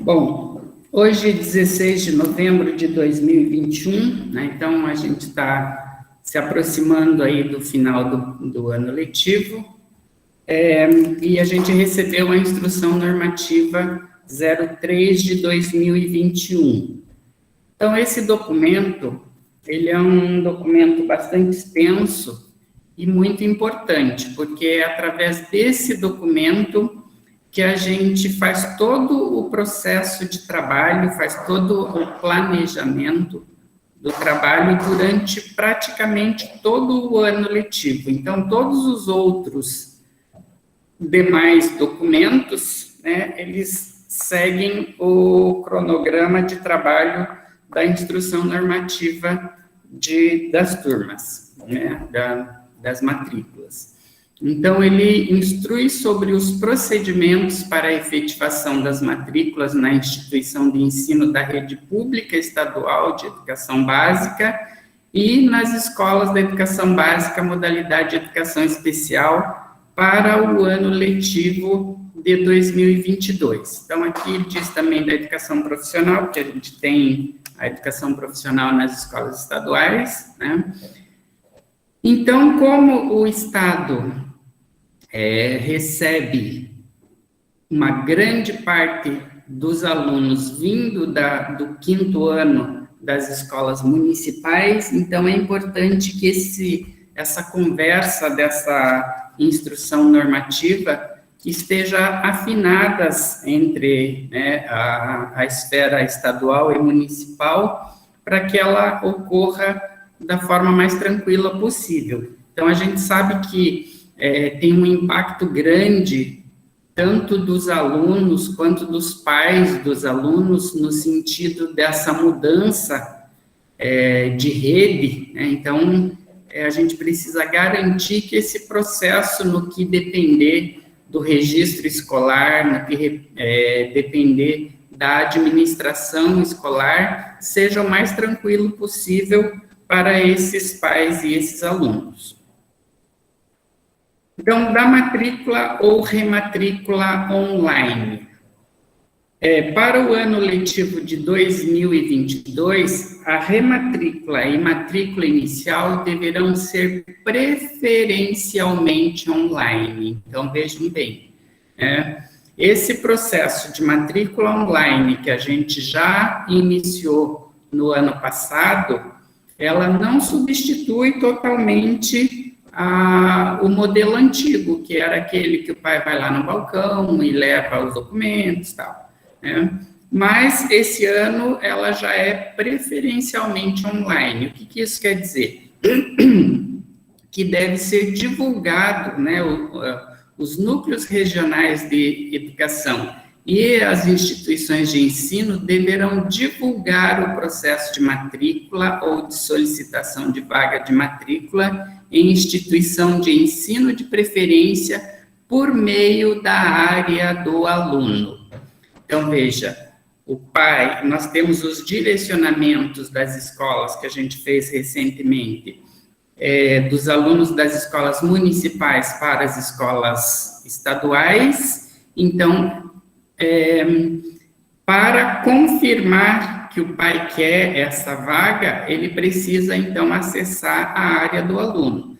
Bom, hoje, 16 de novembro de 2021, né, então a gente está se aproximando aí do final do ano letivo, e a gente recebeu a Instrução Normativa 03 de 2021. Então, esse documento, ele é um documento bastante extenso e muito importante, porque é através desse documento que a gente faz todo o processo de trabalho, faz todo o planejamento do trabalho durante praticamente todo o ano letivo. Então, todos os outros demais documentos, né, eles seguem o cronograma de trabalho da instrução normativa das turmas, né, das matrículas. Então, ele instrui sobre os procedimentos para a efetivação das matrículas na instituição de ensino da rede pública estadual de educação básica e nas escolas da educação básica, modalidade de educação especial, para o ano letivo de 2022. Então, aqui ele diz também da educação profissional, porque a gente tem a educação profissional nas escolas estaduais, né? Então, como o Estado recebe uma grande parte dos alunos vindo do quinto ano das escolas municipais, então é importante que essa conversa dessa instrução normativa que esteja afinadas entre, né, a esfera estadual e municipal, para que ela ocorra da forma mais tranquila possível. Então, a gente sabe que tem um impacto grande, tanto dos alunos quanto dos pais dos alunos, no sentido dessa mudança de rede, né? Então, a gente precisa garantir que esse processo, no que depender do registro escolar, no que depender da administração escolar, seja o mais tranquilo possível para esses pais e esses alunos. Então, da matrícula ou rematrícula online. Para o ano letivo de 2022, a rematrícula e matrícula inicial deverão ser preferencialmente online. Então, vejam bem, esse processo de matrícula online que a gente já iniciou no ano passado, ela não substitui totalmente o modelo antigo, que era aquele que o pai vai lá no balcão e leva os documentos e tal, né? Mas esse ano ela já é preferencialmente online. O que isso quer dizer? Que deve ser divulgado, né, os núcleos regionais de educação e as instituições de ensino deverão divulgar o processo de matrícula ou de solicitação de vaga de matrícula em instituição de ensino de preferência por meio da área do aluno. Então, veja, nós temos os direcionamentos das escolas que a gente fez recentemente, dos alunos das escolas municipais para as escolas estaduais. Então, para confirmar que o pai quer essa vaga, ele precisa, então, acessar a área do aluno.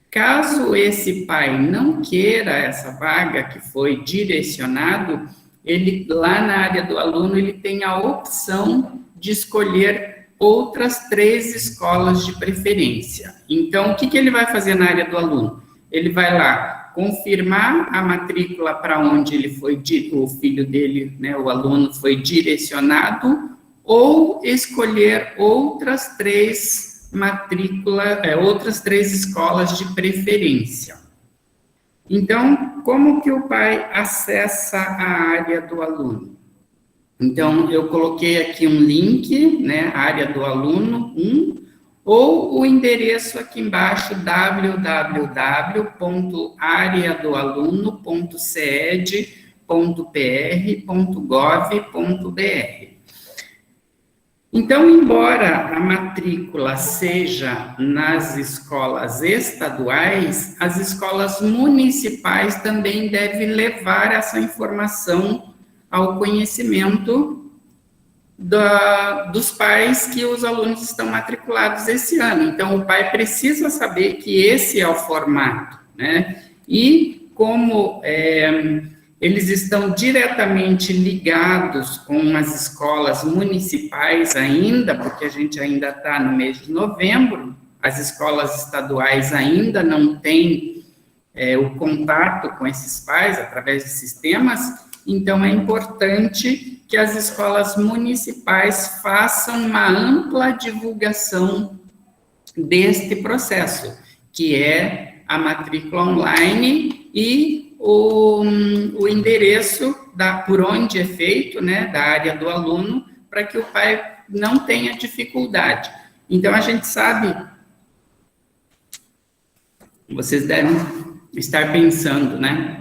Caso esse pai não queira essa vaga que foi direcionado, ele, lá na área do aluno, ele tem a opção de escolher outras 3 escolas de preferência. Então, o que ele vai fazer na área do aluno? Ele vai lá confirmar a matrícula para onde ele foi, o filho dele, né, o aluno, foi direcionado, ou escolher outras 3 outras 3 escolas de preferência. Então, como que o pai acessa a área do aluno? Então, eu coloquei aqui um link, né, área do aluno 1, ou o endereço aqui embaixo, www.areadoaluno.ced.pr.gov.br. Então, embora a matrícula seja nas escolas estaduais, as escolas municipais também devem levar essa informação ao conhecimento dos pais que os alunos estão matriculados esse ano. Então, o pai precisa saber que esse é o formato, né? E como eles estão diretamente ligados com as escolas municipais ainda, porque a gente ainda está no mês de novembro, as escolas estaduais ainda não têm o contato com esses pais através de sistemas, então é importante que as escolas municipais façam uma ampla divulgação deste processo, que é a matrícula online e o endereço por onde é feito, né, da área do aluno, para que o pai não tenha dificuldade. Então, a gente sabe, vocês devem estar pensando, né,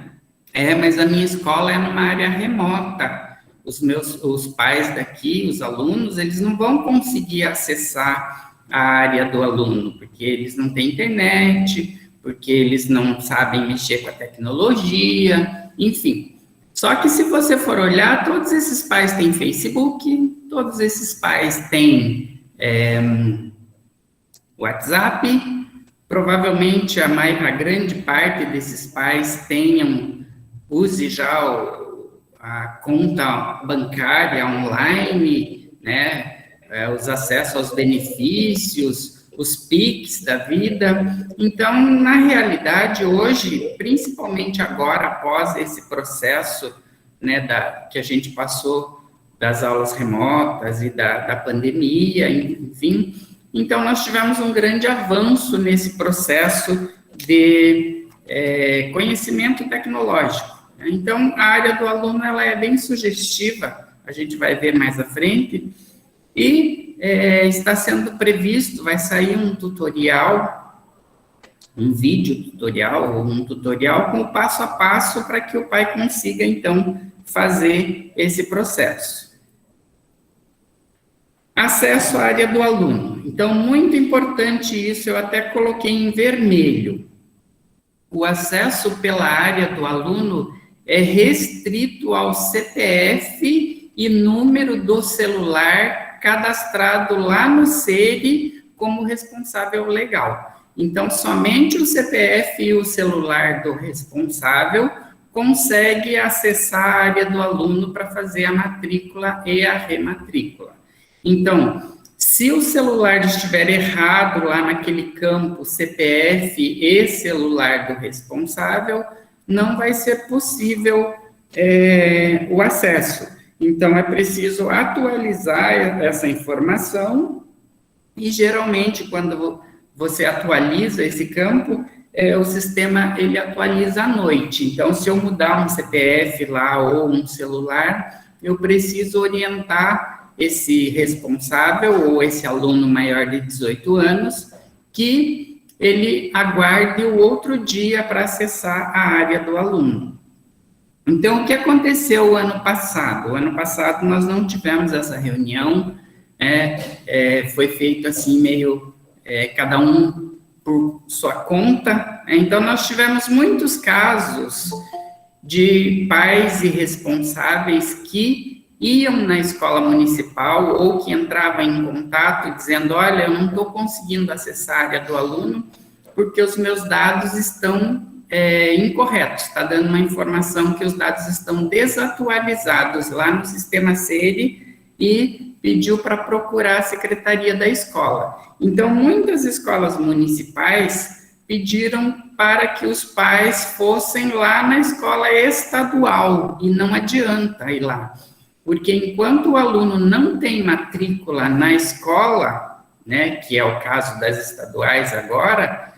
mas a minha escola é numa área remota, os pais daqui, os alunos, eles não vão conseguir acessar a área do aluno, porque eles não têm internet, porque eles não sabem mexer com a tecnologia, enfim. Só que se você for olhar, todos esses pais têm Facebook, todos esses pais têm WhatsApp, provavelmente a grande parte desses pais use já a conta bancária online, né, os acessos aos benefícios, os PIX da vida. Então, na realidade, hoje, principalmente agora, após esse processo, né, que a gente passou das aulas remotas e da pandemia, enfim, então nós tivemos um grande avanço nesse processo de conhecimento tecnológico. Então, a área do aluno ela é bem sugestiva, a gente vai ver mais à frente, e está sendo previsto, vai sair um tutorial, um vídeo tutorial, ou um tutorial com o passo a passo para que o pai consiga, então, fazer esse processo. Acesso à área do aluno. Então, muito importante isso, eu até coloquei em vermelho. O acesso pela área do aluno é restrito ao CPF e número do celular cadastrado lá no SERI como responsável legal. Então, somente o CPF e o celular do responsável consegue acessar a área do aluno para fazer a matrícula e a rematrícula. Então, se o celular estiver errado lá naquele campo CPF e celular do responsável, não vai ser possível o acesso. Então, é preciso atualizar essa informação e, geralmente, quando você atualiza esse campo, o sistema, ele atualiza à noite. Então, se eu mudar um CPF lá ou um celular, eu preciso orientar esse responsável ou esse aluno maior de 18 anos que ele aguarde o outro dia para acessar a área do aluno. Então, o que aconteceu o ano passado? O ano passado nós não tivemos essa reunião, foi feito assim meio, cada um por sua conta. Então, nós tivemos muitos casos de pais irresponsáveis que iam na escola municipal ou que entravam em contato dizendo, olha, eu não estou conseguindo acessar a área do aluno porque os meus dados estão incorretos, está dando uma informação que os dados estão desatualizados lá no sistema SERI e pediu para procurar a secretaria da escola. Então, muitas escolas municipais pediram para que os pais fossem lá na escola estadual e não adianta ir lá. Porque enquanto o aluno não tem matrícula na escola, né, que é o caso das estaduais agora,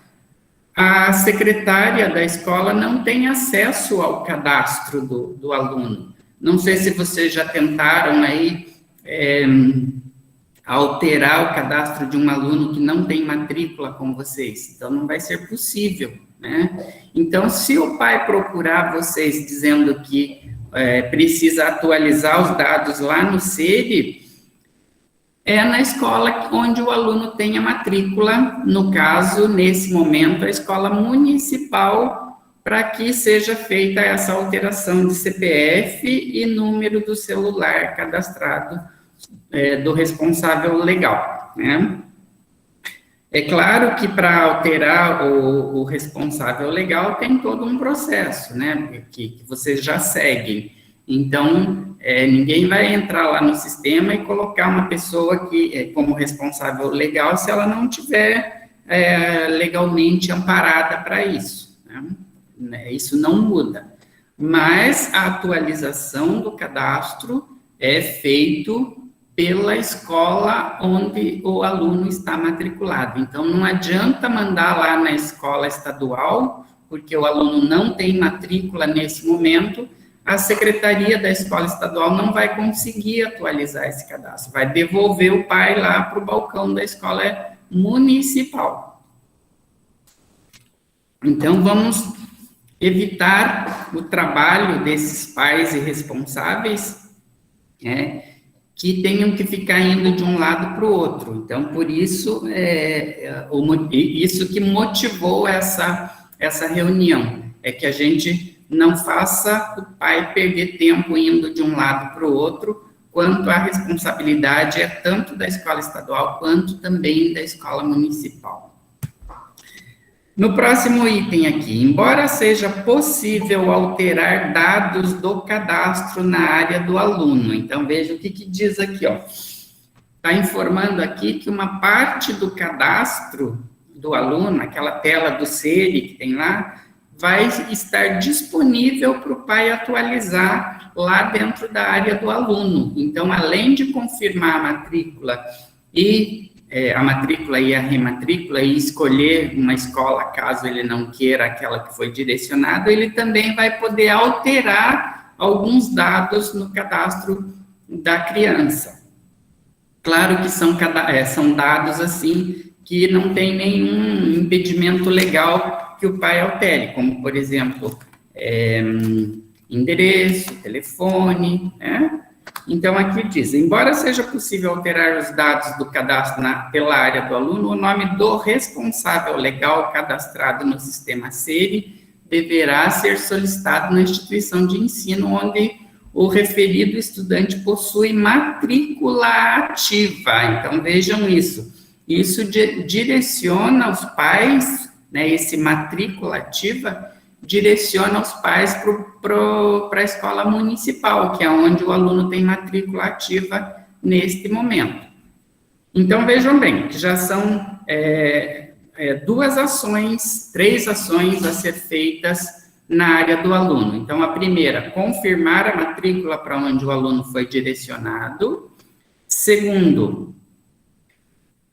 a secretária da escola não tem acesso ao cadastro do aluno. Não sei se vocês já tentaram aí alterar o cadastro de um aluno que não tem matrícula com vocês. Então, não vai ser possível, né? Então, se o pai procurar vocês dizendo que precisa atualizar os dados lá no SERI, é na escola onde o aluno tem a matrícula, no caso, nesse momento, a escola municipal para que seja feita essa alteração de CPF e número do celular cadastrado do responsável legal, né? É claro que para alterar o responsável legal tem todo um processo, né, que vocês já seguem. Então, ninguém vai entrar lá no sistema e colocar uma pessoa como responsável legal se ela não tiver legalmente amparada para isso, né? Isso não muda. Mas a atualização do cadastro é feito pela escola onde o aluno está matriculado. Então, não adianta mandar lá na escola estadual, porque o aluno não tem matrícula nesse momento, a secretaria da escola estadual não vai conseguir atualizar esse cadastro, vai devolver o pai lá para o balcão da escola municipal. Então, vamos evitar o trabalho desses pais irresponsáveis, que tenham que ficar indo de um lado para o outro. Então, por isso, isso que motivou essa reunião, é que a gente não faça o pai perder tempo indo de um lado para o outro, quanto a responsabilidade é tanto da escola estadual, quanto também da escola municipal. No próximo item aqui, embora seja possível alterar dados do cadastro na área do aluno. Então, veja o que diz aqui, ó. Está informando aqui que uma parte do cadastro do aluno, aquela tela do SERI que tem lá, vai estar disponível para o pai atualizar lá dentro da área do aluno. Então, além de confirmar a matrícula e a rematrícula e escolher uma escola, caso ele não queira aquela que foi direcionada, ele também vai poder alterar alguns dados no cadastro da criança. Claro que são dados, assim, que não tem nenhum impedimento legal que o pai altere, como, por exemplo, endereço, telefone, né? Então, aqui diz, embora seja possível alterar os dados do cadastro pela área do aluno, o nome do responsável legal cadastrado no sistema SERI deverá ser solicitado na instituição de ensino onde o referido estudante possui matrícula ativa. Então, vejam isso. Isso direciona os pais, né, esse matrícula ativa, direciona os pais para a escola municipal, que é onde o aluno tem matrícula ativa neste momento. Então, vejam bem, que já são três ações a ser feitas na área do aluno. Então, a primeira, confirmar a matrícula para onde o aluno foi direcionado. Segundo,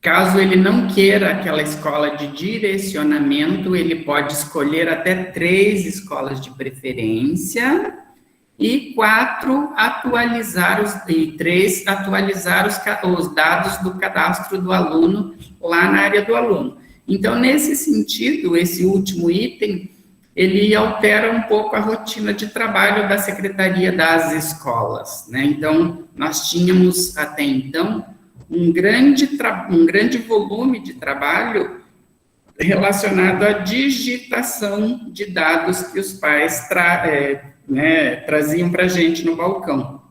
caso ele não queira aquela escola de direcionamento, ele pode escolher até 3 escolas de preferência. E 4, atualizar os dados do cadastro do aluno lá na área do aluno. Então, nesse sentido, esse último item, ele altera um pouco a rotina de trabalho da Secretaria das Escolas, né? Então, nós tínhamos até então um grande volume de trabalho relacionado à digitação de dados que os pais traziam para a gente no balcão.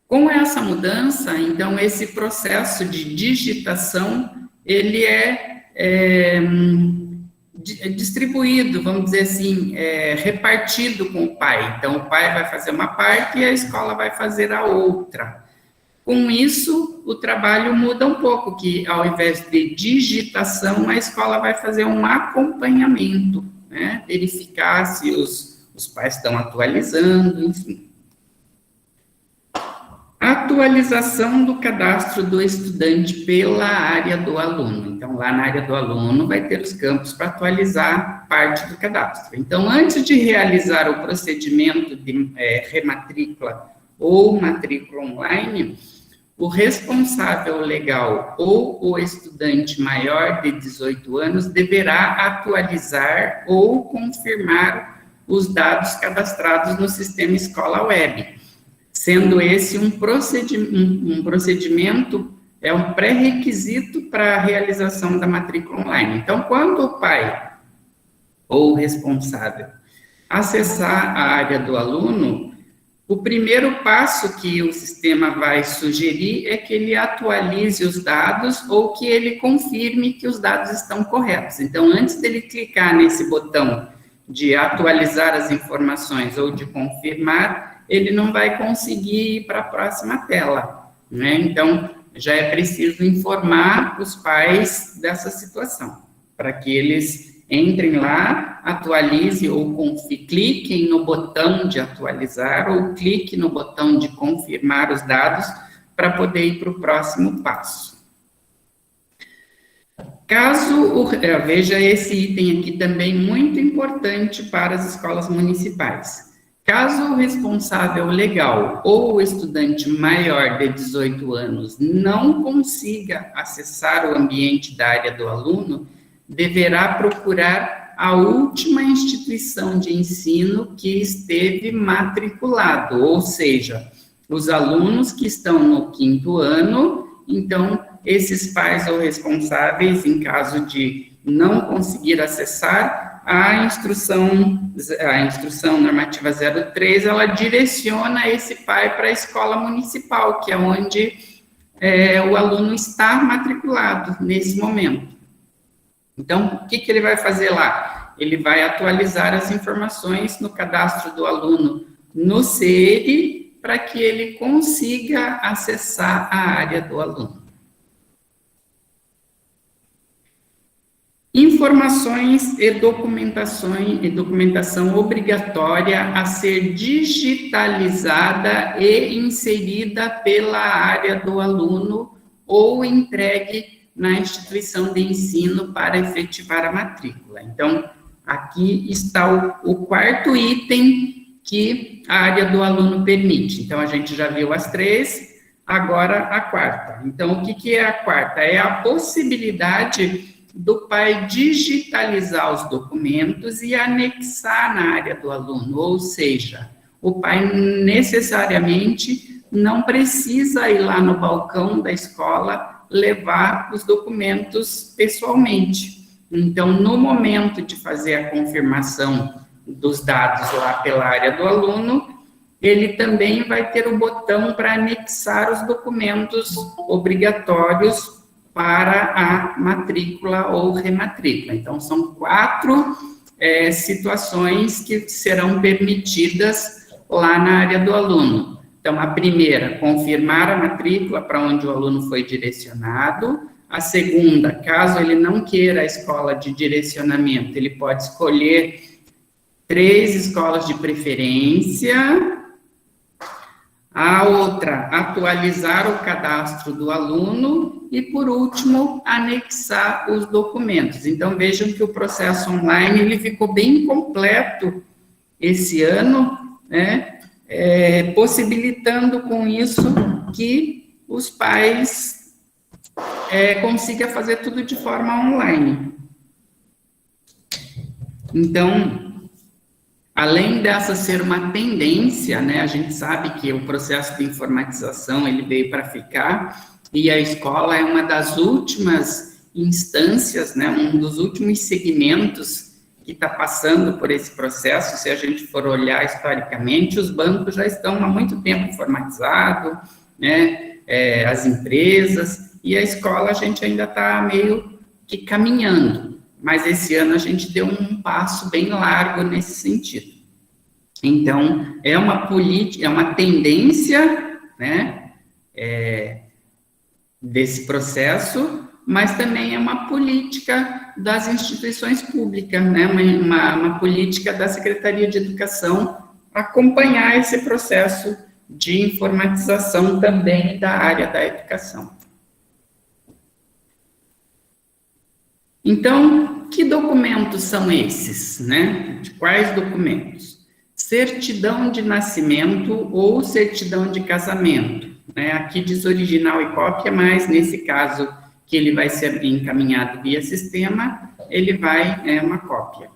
Com essa mudança, então, esse processo de digitação, ele é distribuído, vamos dizer assim, repartido com o pai. Então, o pai vai fazer uma parte e a escola vai fazer a outra. Com isso, o trabalho muda um pouco, que ao invés de digitação, a escola vai fazer um acompanhamento, né? Verificar se os pais estão atualizando, enfim. Atualização do cadastro do estudante pela área do aluno. Então, lá na área do aluno vai ter os campos para atualizar parte do cadastro. Então, antes de realizar o procedimento de rematrícula ou matrícula online, o responsável legal ou o estudante maior de 18 anos deverá atualizar ou confirmar os dados cadastrados no sistema Escola Web, sendo esse um procedimento, um pré-requisito para a realização da matrícula online. Então, quando o pai ou responsável acessar a área do aluno, o primeiro passo que o sistema vai sugerir é que ele atualize os dados ou que ele confirme que os dados estão corretos. Então, antes dele clicar nesse botão de atualizar as informações ou de confirmar, ele não vai conseguir ir para a próxima tela, né? Então, já é preciso informar os pais dessa situação, para que eles entrem lá, atualize ou cliquem no botão de atualizar ou clique no botão de confirmar os dados para poder ir para o próximo passo. Veja esse item aqui também muito importante para as escolas municipais. Caso o responsável legal ou o estudante maior de 18 anos não consiga acessar o ambiente da área do aluno, deverá procurar a última instituição de ensino que esteve matriculado, ou seja, os alunos que estão no 5º ano. Então, esses pais ou responsáveis, em caso de não conseguir acessar, a instrução normativa 03, ela direciona esse pai para a escola municipal, que é onde o aluno está matriculado nesse momento. Então, o que ele vai fazer lá? Ele vai atualizar as informações no cadastro do aluno no CERI para que ele consiga acessar a área do aluno. Informações e documentação obrigatória a ser digitalizada e inserida pela área do aluno ou entregue na instituição de ensino para efetivar a matrícula. Então, aqui está o 4º item que a área do aluno permite. Então, a gente já viu as 3, agora a 4ª. Então, o que é a 4ª? É a possibilidade do pai digitalizar os documentos e anexar na área do aluno, ou seja, o pai necessariamente não precisa ir lá no balcão da escola levar os documentos pessoalmente. Então, no momento de fazer a confirmação dos dados lá pela área do aluno, ele também vai ter o botão para anexar os documentos obrigatórios para a matrícula ou rematrícula. Então, são 4 situações que serão permitidas lá na área do aluno. Então, a primeira, confirmar a matrícula para onde o aluno foi direcionado. A segunda, caso ele não queira a escola de direcionamento, ele pode escolher 3 escolas de preferência. A outra, atualizar o cadastro do aluno. E, por último, anexar os documentos. Então, vejam que o processo online ele ficou bem completo esse ano, né? Possibilitando com isso que os pais consigam fazer tudo de forma online. Então, além dessa ser uma tendência, né, a gente sabe que o processo de informatização ele veio para ficar, e a escola é uma das últimas instâncias, né, um dos últimos segmentos que está passando por esse processo. Se a gente for olhar historicamente, os bancos já estão há muito tempo informatizados, né, as empresas, e a escola a gente ainda está meio que caminhando, mas esse ano a gente deu um passo bem largo nesse sentido. Então, é uma política, é uma tendência, né, desse processo, mas também é uma política das instituições públicas, né, uma política da Secretaria de Educação acompanhar esse processo de informatização também da área da educação. Então, que documentos são esses, né? De quais documentos? Certidão de nascimento ou certidão de casamento, né? Aqui diz original e cópia, mas nesse caso que ele vai ser encaminhado via sistema, ele vai uma cópia.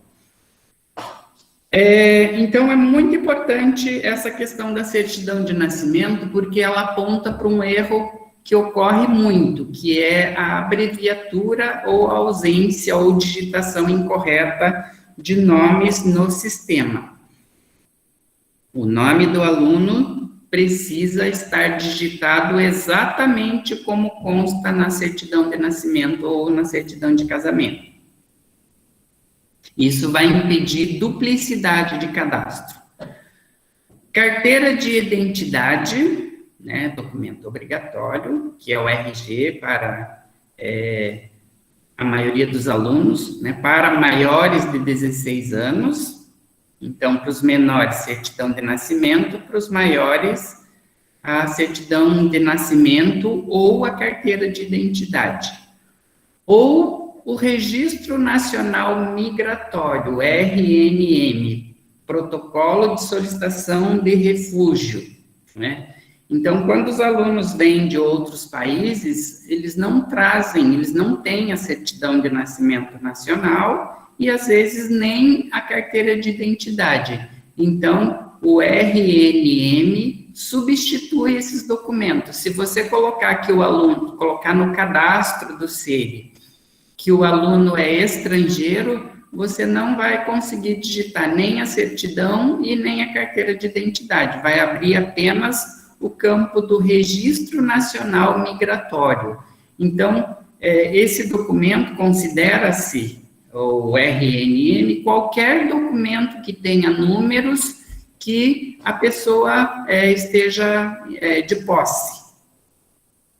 Então, é muito importante essa questão da certidão de nascimento, porque ela aponta para um erro que ocorre muito, que é a abreviatura ou ausência ou digitação incorreta de nomes no sistema. O nome do aluno precisa estar digitado exatamente como consta na certidão de nascimento ou na certidão de casamento. Isso vai impedir duplicidade de cadastro. Carteira de identidade, né, documento obrigatório, que é o RG para a maioria dos alunos, né, para maiores de 16 anos. Então, para os menores, certidão de nascimento, para os maiores, a certidão de nascimento ou a carteira de identidade. Ou o Registro Nacional Migratório, RNM, Protocolo de Solicitação de Refúgio, né? Então, quando os alunos vêm de outros países, eles não têm a certidão de nascimento nacional e, às vezes, nem a carteira de identidade. Então, o RNM substitui esses documentos. Se você colocar no cadastro do SERI, que o aluno é estrangeiro, você não vai conseguir digitar nem a certidão e nem a carteira de identidade. Vai abrir apenas o campo do Registro Nacional Migratório. Então, esse documento considera-se, o RNM, qualquer documento que tenha números que a pessoa esteja de posse.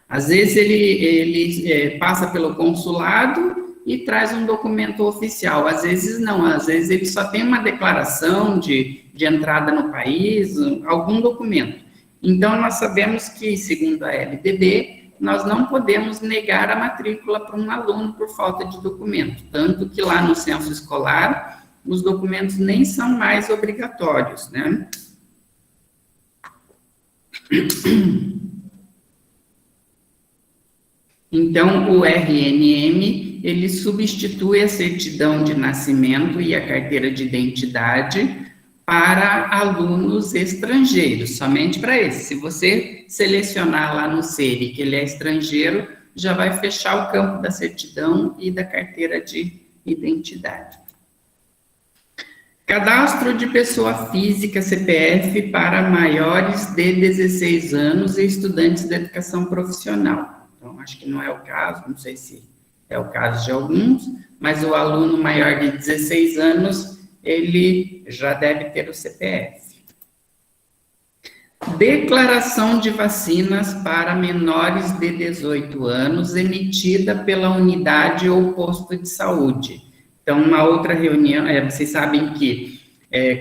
Às vezes ele passa pelo consulado e traz um documento oficial, às vezes não, às vezes ele só tem uma declaração de entrada no país, algum documento. Então, nós sabemos que, segundo a LDB, nós não podemos negar a matrícula para um aluno por falta de documento, tanto que lá no censo escolar, os documentos nem são mais obrigatórios, né? Então, o RNM, ele substitui a certidão de nascimento e a carteira de identidade para alunos estrangeiros, somente para esse. Se você selecionar lá no SERI que ele é estrangeiro, já vai fechar o campo da certidão e da carteira de identidade. Cadastro de pessoa física, CPF, para maiores de 16 anos e estudantes de educação profissional. Então, acho que não é o caso, não sei se é o caso de alguns, mas o aluno maior de 16 anos, ele já deve ter o CPF. Declaração de vacinas para menores de 18 anos, emitida pela unidade ou posto de saúde. Então, uma outra reunião, vocês sabem que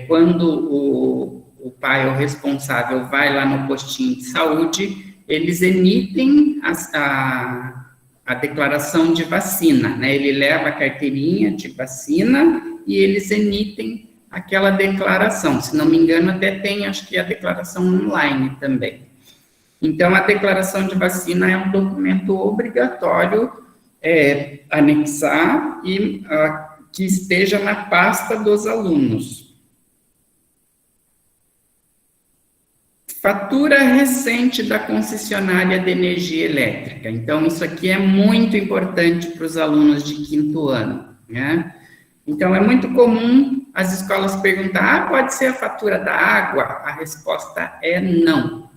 quando o pai ou responsável vai lá no postinho de saúde, eles emitem a declaração de vacina, né? Ele leva a carteirinha de vacina e eles emitem aquela declaração. Se não me engano, até tem, acho que a declaração online também. Então, a declaração de vacina é um documento obrigatório anexar e que esteja na pasta dos alunos. Fatura recente da concessionária de energia elétrica. Então, isso aqui é muito importante para os alunos de 5º ano, né? Então, é muito comum as escolas perguntar, pode ser a fatura da água? A resposta é não.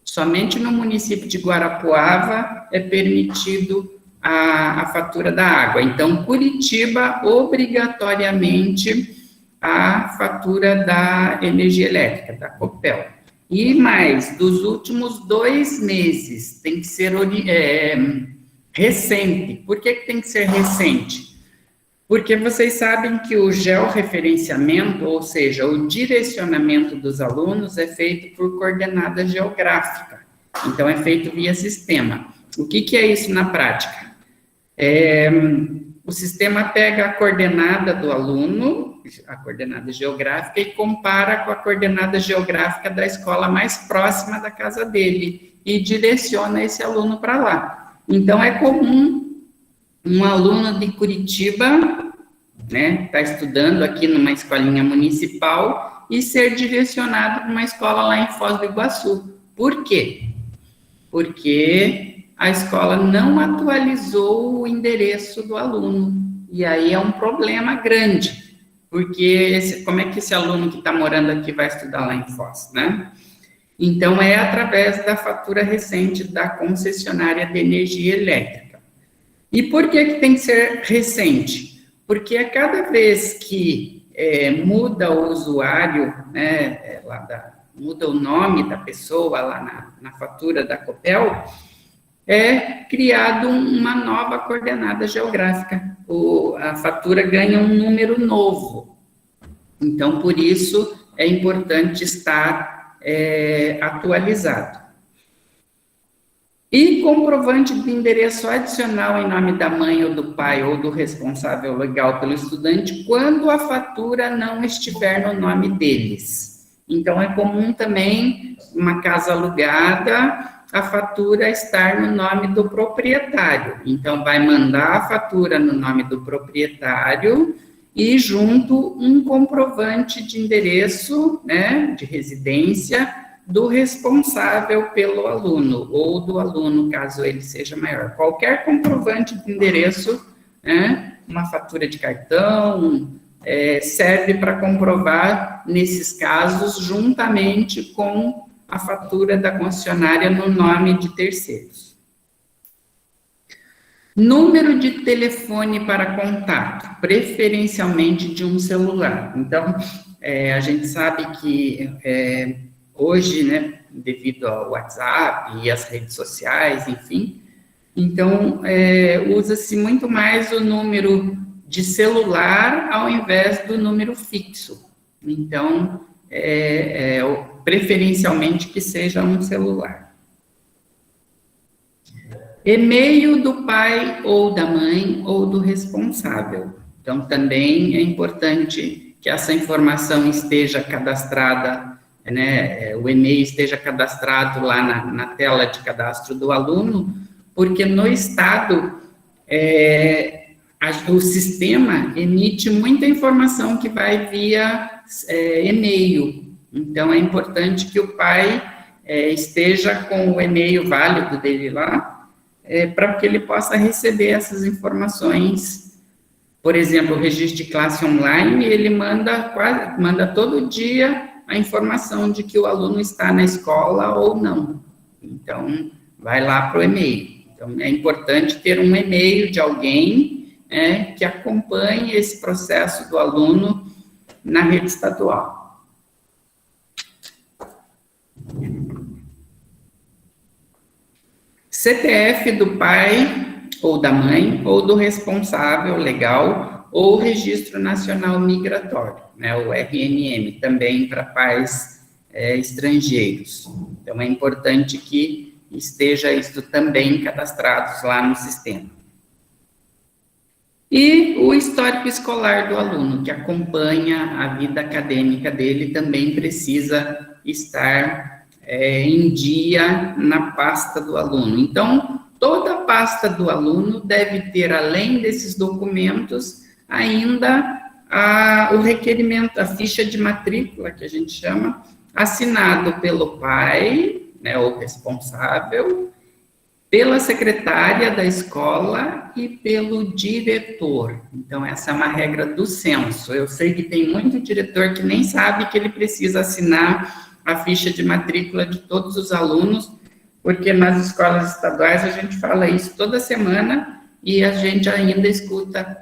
Somente no município de Guarapuava é permitido a fatura da água. Então, Curitiba, obrigatoriamente, a fatura da energia elétrica, da Copel. E mais, dos últimos 2 meses, tem que ser recente. Por que tem que ser recente? Porque vocês sabem que o georreferenciamento, ou seja, o direcionamento dos alunos é feito por coordenada geográfica. Então, é feito via sistema. O que é isso na prática? O sistema pega a coordenada do aluno, a coordenada geográfica, e compara com a coordenada geográfica da escola mais próxima da casa dele, e direciona esse aluno para lá. Então, é comum um aluno de Curitiba, né, tá estudando aqui numa escolinha municipal e ser direcionado para uma escola lá em Foz do Iguaçu. Por quê? Porque a escola não atualizou o endereço do aluno. E aí é um problema grande, porque como é que esse aluno que está morando aqui vai estudar lá em Foz, né? Então, é através da fatura recente da concessionária de energia elétrica. E por que tem que ser recente? Porque a cada vez que muda o usuário, né, muda o nome da pessoa lá na fatura da Copel, é criado uma nova coordenada geográfica. A fatura ganha um número novo. Então, por isso, é importante estar atualizado. E comprovante de endereço adicional em nome da mãe ou do pai ou do responsável legal pelo estudante quando a fatura não estiver no nome deles. Então, é comum também, uma casa alugada, a fatura estar no nome do proprietário. Então, vai mandar a fatura no nome do proprietário e junto um comprovante de endereço, né, de residência, do responsável pelo aluno, ou do aluno, caso ele seja maior. Qualquer comprovante de endereço, né, uma fatura de cartão, serve para comprovar, nesses casos, juntamente com a fatura da concessionária no nome de terceiros. Número de telefone para contato, preferencialmente de um celular. Então, a gente sabe que hoje, né, devido ao WhatsApp e às redes sociais, enfim, então, usa-se muito mais o número de celular ao invés do número fixo. Então, preferencialmente que seja um celular. E-mail do pai ou da mãe ou do responsável. Então, também é importante que essa informação esteja cadastrada, né, o e-mail esteja cadastrado lá na tela de cadastro do aluno, porque no estado, o sistema emite muita informação que vai via e-mail. Então, é importante que o pai esteja com o e-mail válido dele lá, para que ele possa receber essas informações. Por exemplo, o registro de classe online, ele manda todo dia a informação de que o aluno está na escola ou não. Então, vai lá para o e-mail. Então, é importante ter um e-mail de alguém que acompanhe esse processo do aluno na rede estadual. CPF do pai ou da mãe ou do responsável legal ou Registro Nacional Migratório, né, o RNM, também para pais estrangeiros. Então, é importante que esteja isso também cadastrados lá no sistema. E o histórico escolar do aluno, que acompanha a vida acadêmica dele, também precisa estar em dia na pasta do aluno. Então, toda a pasta do aluno deve ter, além desses documentos, ainda o requerimento, a ficha de matrícula, que a gente chama, assinado pelo pai, né, o responsável, pela secretária da escola e pelo diretor. Então, essa é uma regra do censo. Eu sei que tem muito diretor que nem sabe que ele precisa assinar a ficha de matrícula de todos os alunos, porque nas escolas estaduais a gente fala isso toda semana e a gente ainda escuta,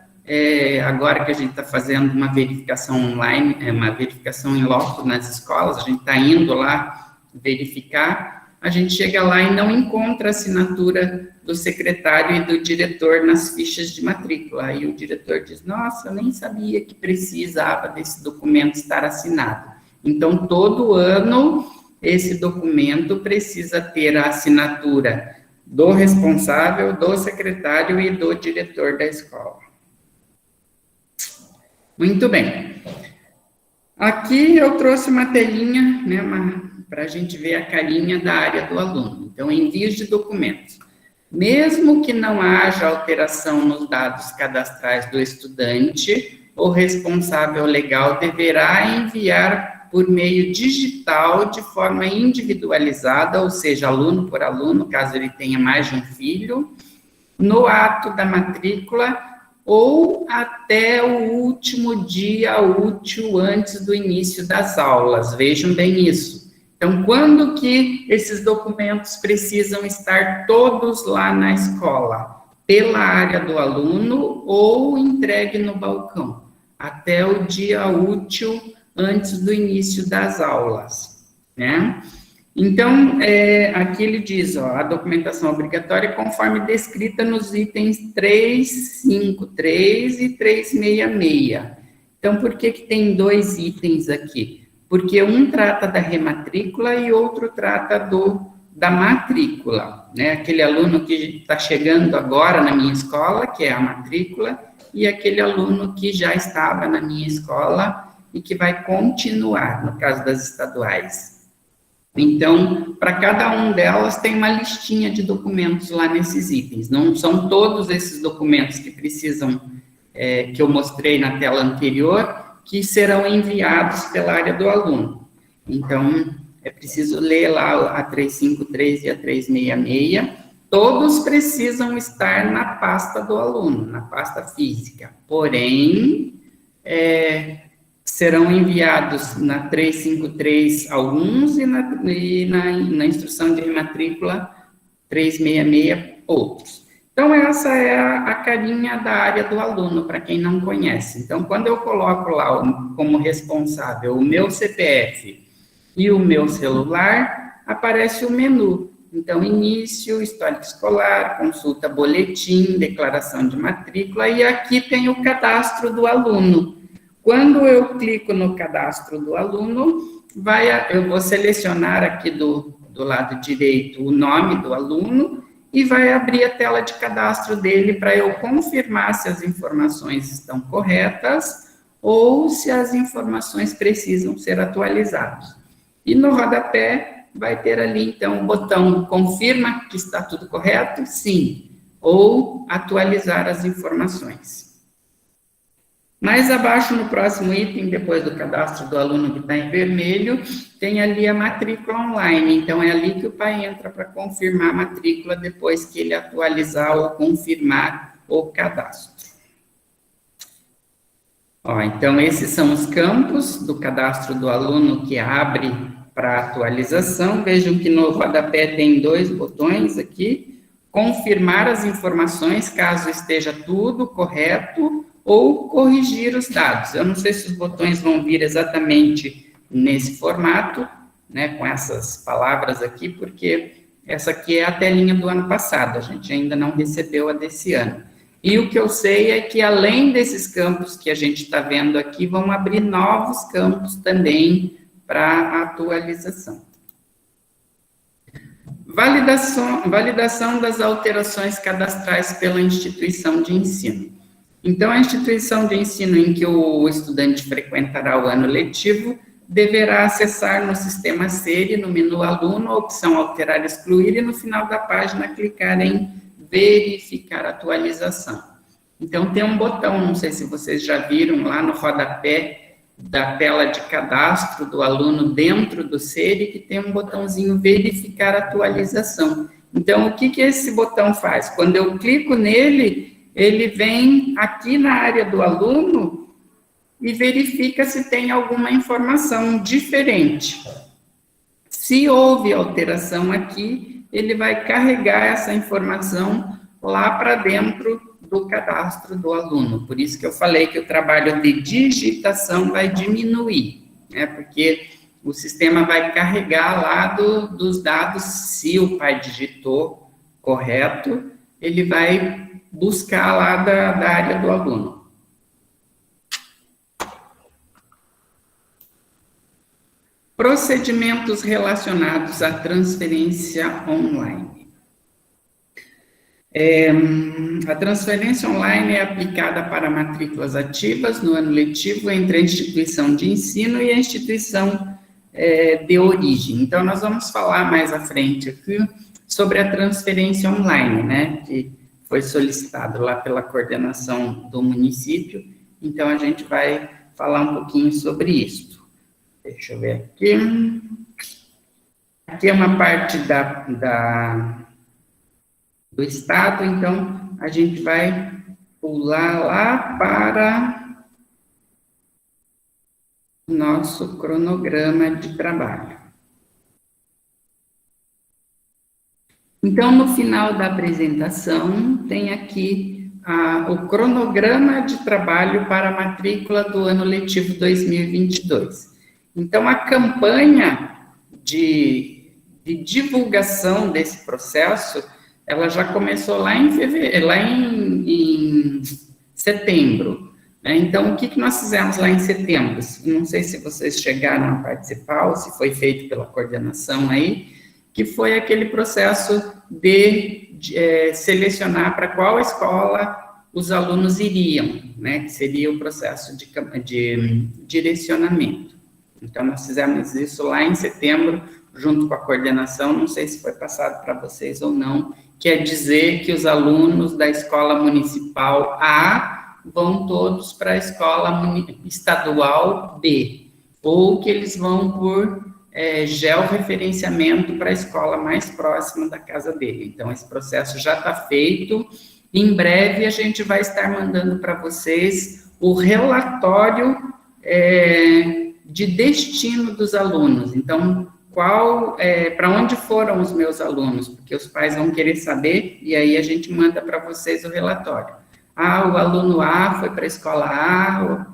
agora que a gente está fazendo uma verificação online, uma verificação em loco nas escolas, a gente está indo lá verificar, a gente chega lá e não encontra a assinatura do secretário e do diretor nas fichas de matrícula. Aí o diretor diz, nossa, eu nem sabia que precisava desse documento estar assinado. Então, todo ano, esse documento precisa ter a assinatura do responsável, do secretário e do diretor da escola. Muito bem. Aqui eu trouxe uma telinha, né, para a gente ver a carinha da área do aluno. Então, envios de documentos. Mesmo que não haja alteração nos dados cadastrais do estudante, o responsável legal deverá enviar por meio digital, de forma individualizada, ou seja, aluno por aluno, caso ele tenha mais de um filho, no ato da matrícula, ou até o último dia útil antes do início das aulas. Vejam bem isso. Então, quando que esses documentos precisam estar todos lá na escola? Pela área do aluno ou entregue no balcão? Até o dia útil antes do início das aulas, né? Então, aqui ele diz, ó, a documentação obrigatória conforme descrita nos itens 353 e 366. Então, por que que tem dois itens aqui? Porque um trata da rematrícula e outro trata da matrícula, né? Aquele aluno que está chegando agora na minha escola, que é a matrícula, e aquele aluno que já estava na minha escola e que vai continuar, no caso das estaduais. Então, para cada um delas tem uma listinha de documentos lá nesses itens. Não são todos esses documentos que precisam, que eu mostrei na tela anterior, que serão enviados pela área do aluno. Então, é preciso ler lá a 353 e a 366. Todos precisam estar na pasta do aluno, na pasta física. Porém, serão enviados na 353 alguns e na instrução de matrícula 366 outros. Então, essa é a carinha da área do aluno, para quem não conhece. Então, quando eu coloco lá como responsável o meu CPF e o meu celular, aparece o menu. Então, início, histórico escolar, consulta boletim, declaração de matrícula, e aqui tem o cadastro do aluno. Quando eu clico no cadastro do aluno, eu vou selecionar aqui do lado direito o nome do aluno e vai abrir a tela de cadastro dele para eu confirmar se as informações estão corretas ou se as informações precisam ser atualizadas. E no rodapé vai ter ali, então, o botão confirma que está tudo correto, sim, ou atualizar as informações. Mais abaixo, no próximo item, depois do cadastro do aluno que está em vermelho, tem ali a matrícula online. Então, é ali que o pai entra para confirmar a matrícula depois que ele atualizar ou confirmar o cadastro. Ó, então, esses são os campos do cadastro do aluno que abre para atualização. Vejam que no rodapé tem dois botões aqui. Confirmar as informações, caso esteja tudo correto, ou corrigir os dados. Eu não sei se os botões vão vir exatamente nesse formato, né, com essas palavras aqui, porque essa aqui é a telinha do ano passado, a gente ainda não recebeu a desse ano. E o que eu sei é que, além desses campos que a gente está vendo aqui, vão abrir novos campos também para atualização. Validação das alterações cadastrais pela instituição de ensino. Então, a instituição de ensino em que o estudante frequentará o ano letivo deverá acessar no sistema SERI, no menu aluno, a opção alterar, excluir, e no final da página clicar em verificar atualização. Então, tem um botão, não sei se vocês já viram, lá no rodapé da tela de cadastro do aluno dentro do SERI, que tem um botãozinho verificar atualização. Então, o que esse botão faz? Quando eu clico nele, ele vem aqui na área do aluno e verifica se tem alguma informação diferente. Se houve alteração aqui, ele vai carregar essa informação lá para dentro do cadastro do aluno. Por isso que eu falei que o trabalho de digitação vai diminuir, né? Porque o sistema vai carregar lá dos dados, se o pai digitou correto, ele vai buscar lá da área do aluno. Procedimentos relacionados à transferência online. A transferência online é aplicada para matrículas ativas no ano letivo entre a instituição de ensino e a instituição de origem. Então, nós vamos falar mais à frente aqui sobre a transferência online, né, que foi solicitado lá pela coordenação do município, então a gente vai falar um pouquinho sobre isso. Deixa eu ver aqui. Aqui é uma parte do estado, então a gente vai pular lá para o nosso cronograma de trabalho. Então, no final da apresentação, tem aqui o cronograma de trabalho para a matrícula do ano letivo 2022. Então, a campanha de divulgação desse processo, ela já começou lá em fevereiro, lá em setembro. Né? Então, o que nós fizemos lá em setembro? Não sei se vocês chegaram a participar, ou se foi feito pela coordenação aí, que foi aquele processo de selecionar para qual escola os alunos iriam, né? Que seria o processo de direcionamento. Então, nós fizemos isso lá em setembro, junto com a coordenação, não sei se foi passado para vocês ou não, quer dizer que os alunos da escola municipal A vão todos para a escola estadual B, ou que eles vão por georreferenciamento para a escola mais próxima da casa dele. Então, esse processo já está feito. Em breve, a gente vai estar mandando para vocês o relatório de destino dos alunos. Então, para onde foram os meus alunos? Porque os pais vão querer saber, e aí a gente manda para vocês o relatório. O aluno A foi para a escola A,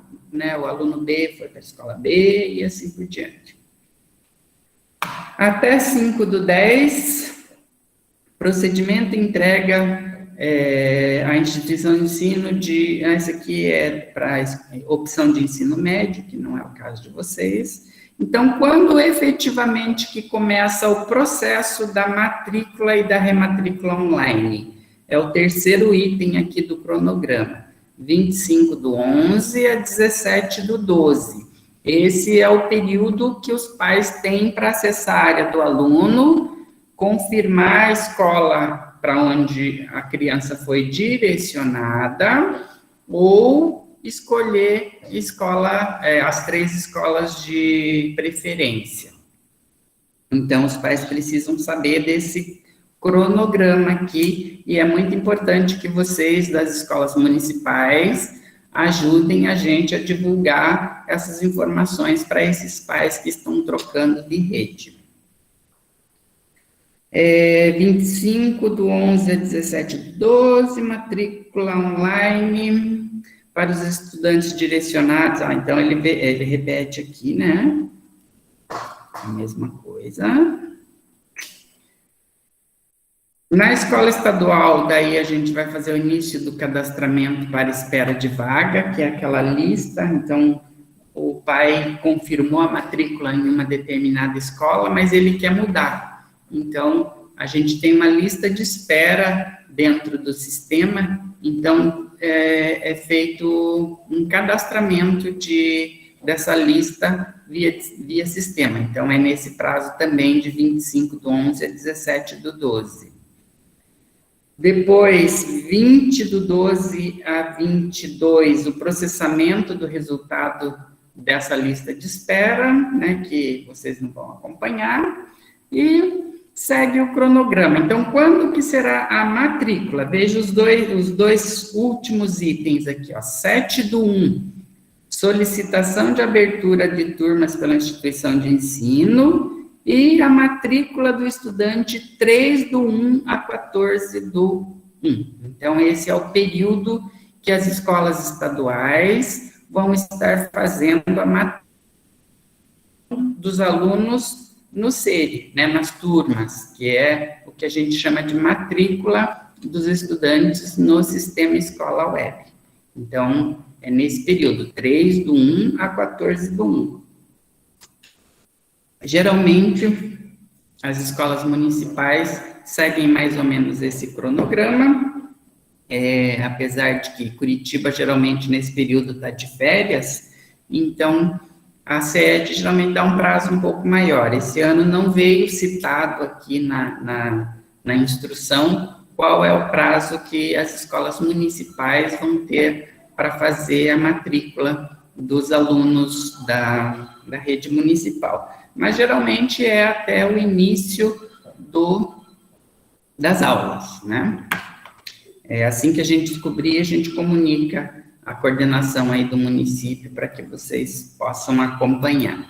o aluno B foi para a escola B, e assim por diante. Até 5/10, procedimento entrega à instituição de ensino essa aqui é para opção de ensino médio, que não é o caso de vocês. Então, quando efetivamente que começa o processo da matrícula e da rematrícula online? É o terceiro item aqui do cronograma, 25/11 a 17/12. Esse é o período que os pais têm para acessar a área do aluno, confirmar a escola para onde a criança foi direcionada, ou escolher as 3 escolas de preferência. Então, os pais precisam saber desse cronograma aqui, e é muito importante que vocês, das escolas municipais, ajudem a gente a divulgar essas informações para esses pais que estão trocando de rede. 25/11 a 17/12, matrícula online para os estudantes direcionados. Então, ele repete aqui, né? A mesma coisa. Na escola estadual, daí a gente vai fazer o início do cadastramento para espera de vaga, que é aquela lista. Então, o pai confirmou a matrícula em uma determinada escola, mas ele quer mudar. Então, a gente tem uma lista de espera dentro do sistema. Então, é feito um cadastramento dessa lista via sistema. Então, é nesse prazo também de 25/11 a 17/12. Depois, 20/12 a 22, o processamento do resultado dessa lista de espera, né, que vocês não vão acompanhar, e segue o cronograma. Então, quando que será a matrícula? Veja os dois últimos itens aqui, 7/1, solicitação de abertura de turmas pela instituição de ensino, e a matrícula do estudante 3/1 a 14/1. Então, esse é o período que as escolas estaduais vão estar fazendo a matrícula dos alunos no SERI, né, nas turmas, que é o que a gente chama de matrícula dos estudantes no sistema escola web. Então, é nesse período, 3/1 a 14/1. Geralmente, as escolas municipais seguem mais ou menos esse cronograma, apesar de que Curitiba, geralmente, nesse período está de férias, então, a SED geralmente dá um prazo um pouco maior. Esse ano não veio citado aqui na instrução qual é o prazo que as escolas municipais vão ter para fazer a matrícula dos alunos da rede municipal. Mas, geralmente, é até o início das aulas, né? Assim que a gente descobrir, a gente comunica a coordenação aí do município para que vocês possam acompanhar.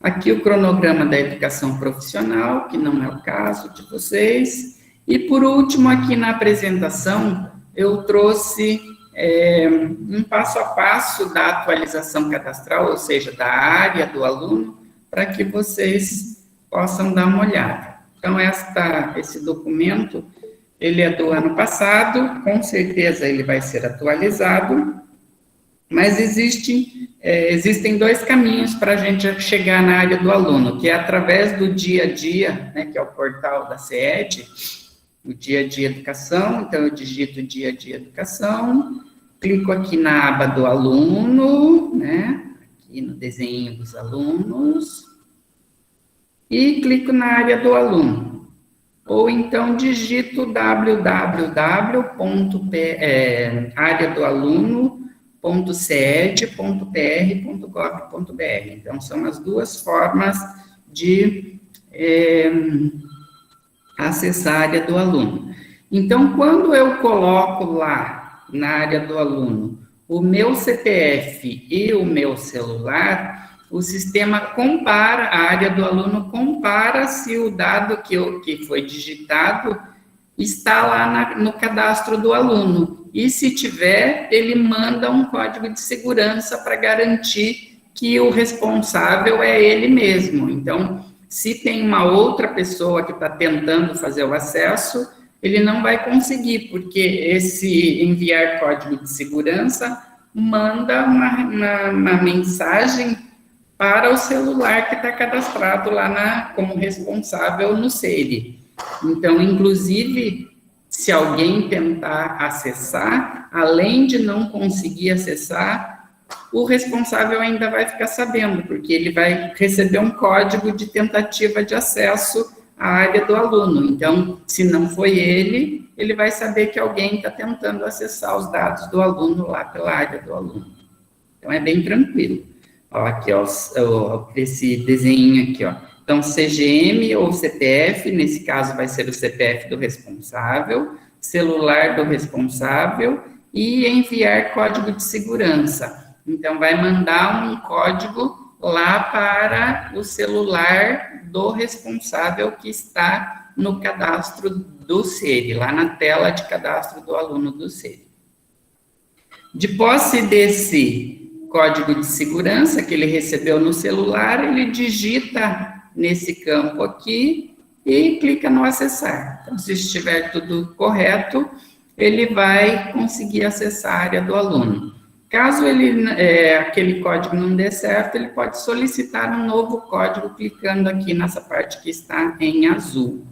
Aqui o cronograma da educação profissional, que não é o caso de vocês. E, por último, aqui na apresentação, eu trouxe um passo a passo da atualização cadastral, ou seja, da área do aluno, para que vocês possam dar uma olhada. Então, esse documento, ele é do ano passado, com certeza ele vai ser atualizado, mas existem dois caminhos para a gente chegar na área do aluno, que é através do dia a dia, né, que é o portal da CED, o dia a dia educação. Então, eu digito dia a dia educação, clico aqui na aba do aluno, né, aqui no desenho dos alunos, e clico na área do aluno. Ou então digito www.areadoaluno.ced.pr.gov.br. Então, são as duas formas de acessar a área do aluno. Então, quando eu coloco lá na área do aluno o meu CPF e o meu celular, o sistema compara, a área do aluno compara se o dado que foi digitado está lá no cadastro do aluno. E se tiver, ele manda um código de segurança para garantir que o responsável é ele mesmo. Então, se tem uma outra pessoa que está tentando fazer o acesso, ele não vai conseguir, porque esse enviar código de segurança manda uma mensagem para o celular que está cadastrado lá como responsável no SERI. Então, inclusive, se alguém tentar acessar, além de não conseguir acessar, o responsável ainda vai ficar sabendo, porque ele vai receber um código de tentativa de acesso à área do aluno. Então, se não foi ele, ele vai saber que alguém está tentando acessar os dados do aluno lá pela área do aluno. Então, é bem tranquilo. Ó, aqui, ó, esse desenho aqui, ó. Então, CGM ou CPF, nesse caso vai ser o CPF do responsável, celular do responsável e enviar código de segurança. Então, vai mandar um código lá para o celular do responsável que está no cadastro do SERI, lá na tela de cadastro do aluno do SERI. De posse desse código de segurança que ele recebeu no celular, ele digita nesse campo aqui e clica no acessar. Então, se estiver tudo correto, ele vai conseguir acessar a área do aluno. Caso aquele código não dê certo, ele pode solicitar um novo código clicando aqui nessa parte que está em azul.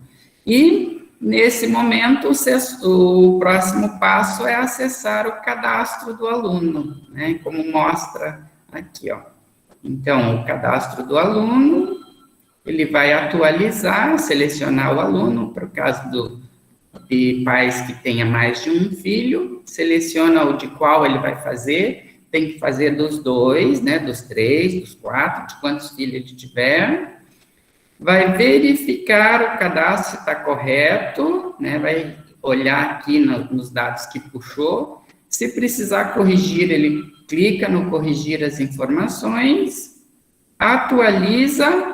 E, nesse momento, o próximo passo é acessar o cadastro do aluno, né, como mostra aqui, ó. Então, o cadastro do aluno, ele vai atualizar, selecionar o aluno, para o caso de pais que tenha mais de um filho, seleciona o de qual ele vai fazer, tem que fazer dos 2, né, dos 3, dos 4, de quantos filhos ele tiver, vai verificar o cadastro se está correto, né, vai olhar aqui nos dados que puxou, se precisar corrigir, ele clica no corrigir as informações, atualiza,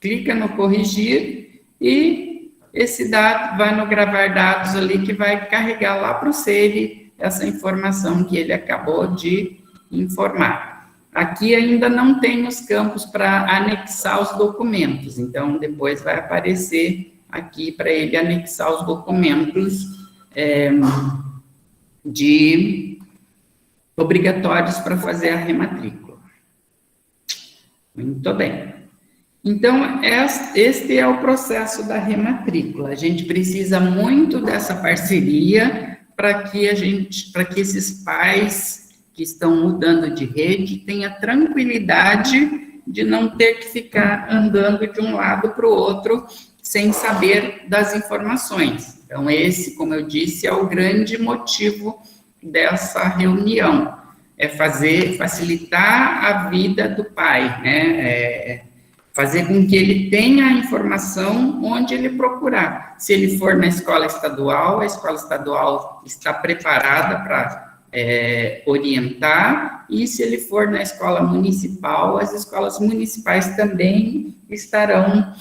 clica no corrigir e esse dado vai no gravar dados ali que vai carregar lá para o SERI essa informação que ele acabou de informar. Aqui ainda não tem os campos para anexar os documentos, então depois vai aparecer aqui para ele anexar os documentos obrigatórios para fazer a rematrícula. Muito bem. Então, este é o processo da rematrícula. A gente precisa muito dessa parceria para que esses pais que estão mudando de rede tenham tranquilidade de não ter que ficar andando de um lado para o outro sem saber das informações. Então, esse, como eu disse, é o grande motivo dessa reunião, facilitar a vida do pai, né? fazer com que ele tenha a informação onde ele procurar. Se ele for na escola estadual, a escola estadual está preparada para orientar, e se ele for na escola municipal, as escolas municipais também estarão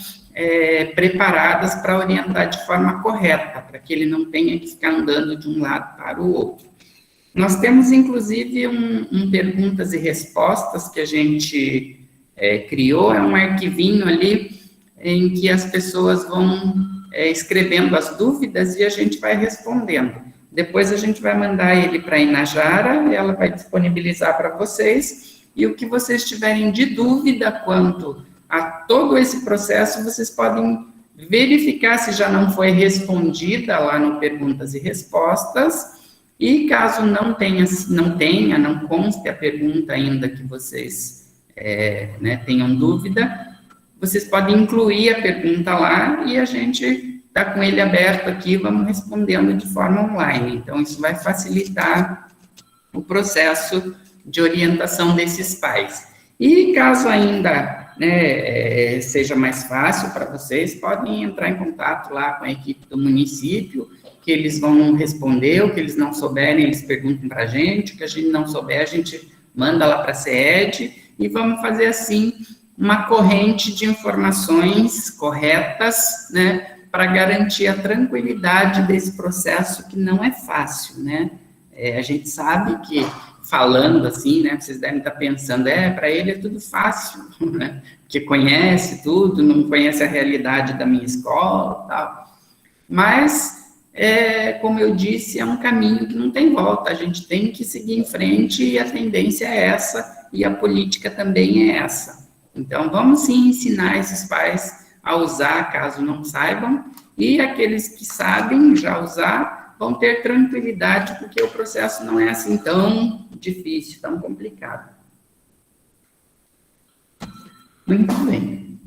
preparadas para orientar de forma correta, para que ele não tenha que ficar andando de um lado para o outro. Nós temos, inclusive, um perguntas e respostas que a gente criou, é um arquivinho ali em que as pessoas vão escrevendo as dúvidas e a gente vai respondendo. Depois a gente vai mandar ele para a Inajara, ela vai disponibilizar para vocês, e o que vocês tiverem de dúvida quanto a todo esse processo, vocês podem verificar se já não foi respondida lá no Perguntas e Respostas, e caso não conste a pergunta ainda que vocês tenham dúvida, vocês podem incluir a pergunta lá e a gente está com ele aberto aqui, vamos respondendo de forma online. Então, isso vai facilitar o processo de orientação desses pais. E caso ainda seja mais fácil para vocês, podem entrar em contato lá com a equipe do município, que eles vão responder, o que eles não souberem, eles perguntam para a gente, o que a gente não souber, a gente manda lá para a SEED, e vamos fazer, assim, uma corrente de informações corretas, né, para garantir a tranquilidade desse processo, que não é fácil, né? A gente sabe que, falando assim, né, vocês devem estar pensando, para ele é tudo fácil, né? Porque conhece tudo, não conhece a realidade da minha escola e tal. Mas, como eu disse, é um caminho que não tem volta, a gente tem que seguir em frente e a tendência é essa, e a política também é essa. Então, vamos sim ensinar esses pais a usar, caso não saibam, e aqueles que sabem já usar, vão ter tranquilidade, porque o processo não é assim tão difícil, tão complicado. Muito bem.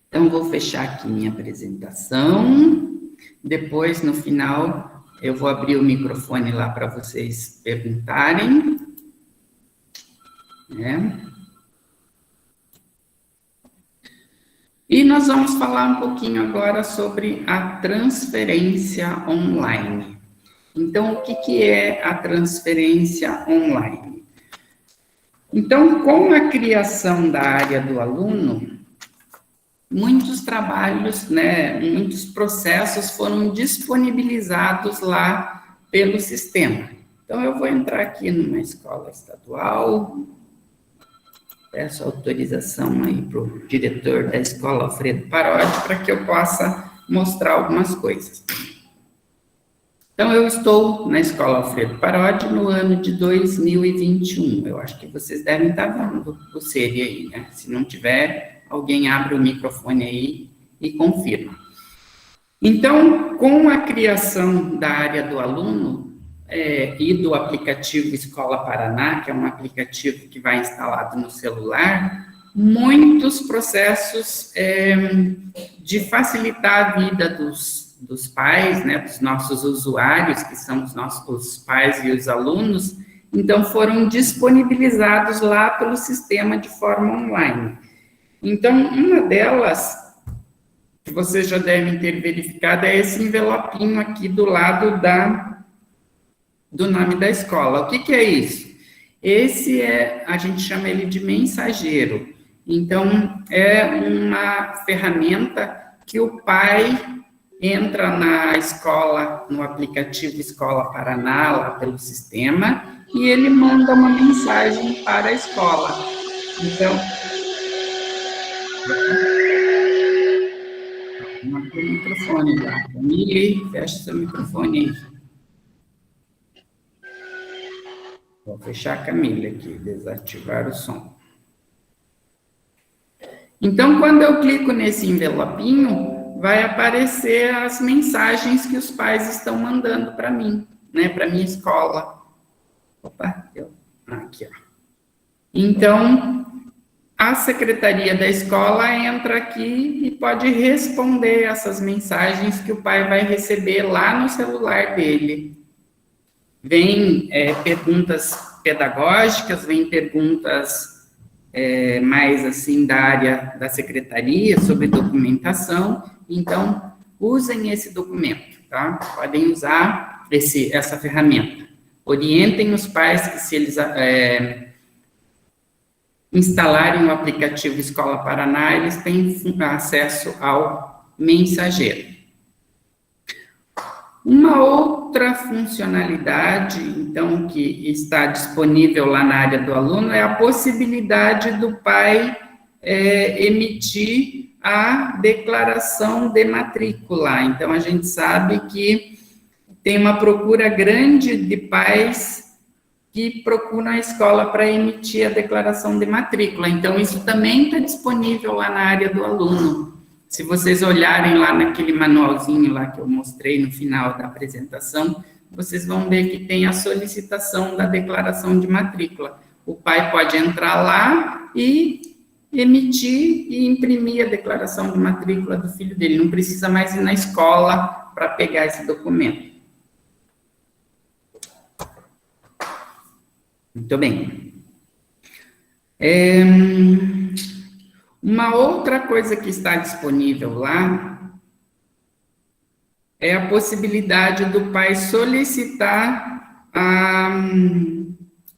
Então, vou fechar aqui minha apresentação. Depois, no final, eu vou abrir o microfone lá para vocês perguntarem. E nós vamos falar um pouquinho agora sobre a transferência online. Então, o que é a transferência online? Então, com a criação da área do aluno, muitos trabalhos, muitos processos foram disponibilizados lá pelo sistema. Então, eu vou entrar aqui numa escola estadual, peço autorização aí para o diretor da escola, Alfredo Parodi, para que eu possa mostrar algumas coisas. Então, eu estou na escola Alfredo Parodi no ano de 2021. Eu acho que vocês devem estar vendo o SERI aí, né? Se não tiver, alguém abre o microfone aí e confirma. Então, com a criação da área do aluno e do aplicativo Escola Paraná, que é um aplicativo que vai instalado no celular, muitos processos de facilitar a vida dos pais, dos nossos usuários, que são os nossos pais e os alunos, então foram disponibilizados lá pelo sistema de forma online. Então, uma delas, que vocês já devem ter verificado, é esse envelopinho aqui do lado do nome da escola. O que é isso? Esse a gente chama ele de mensageiro. Então, é uma ferramenta que o pai entra na escola, no aplicativo Escola Paraná, lá pelo sistema, e ele manda uma mensagem para a escola. Então, o microfone lá. Camille, fecha seu microfone aí. Vou fechar a Camille aqui, desativar o som. Então, quando eu clico nesse envelopinho, vai aparecer as mensagens que os pais estão mandando para mim, para minha escola. Opa, aqui, ó. Então, a secretaria da escola entra aqui e pode responder essas mensagens que o pai vai receber lá no celular dele. Vem perguntas pedagógicas, vem perguntas mais assim da área da secretaria, sobre documentação, então usem esse documento, tá? Podem usar essa ferramenta. Orientem os pais que, se eles instalarem o aplicativo Escola Paraná, eles têm acesso ao mensageiro. Uma outra funcionalidade, então, que está disponível lá na área do aluno é a possibilidade do pai emitir a declaração de matrícula. Então, a gente sabe que tem uma procura grande de pais que procuram a escola para emitir a declaração de matrícula. Então, isso também está disponível lá na área do aluno. Se vocês olharem lá naquele manualzinho lá que eu mostrei no final da apresentação, vocês vão ver que tem a solicitação da declaração de matrícula. O pai pode entrar lá e emitir e imprimir a declaração de matrícula do filho dele. Não precisa mais ir na escola para pegar esse documento. Muito bem. Uma outra coisa que está disponível lá é a possibilidade do pai solicitar a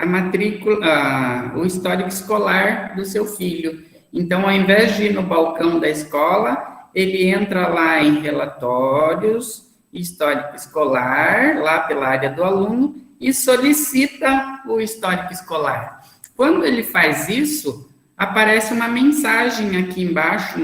matrícula, o histórico escolar do seu filho. Então, ao invés de ir no balcão da escola, ele entra lá em relatórios, histórico escolar, lá pela área do aluno, e solicita o histórico escolar. Quando ele faz isso, aparece uma mensagem aqui embaixo,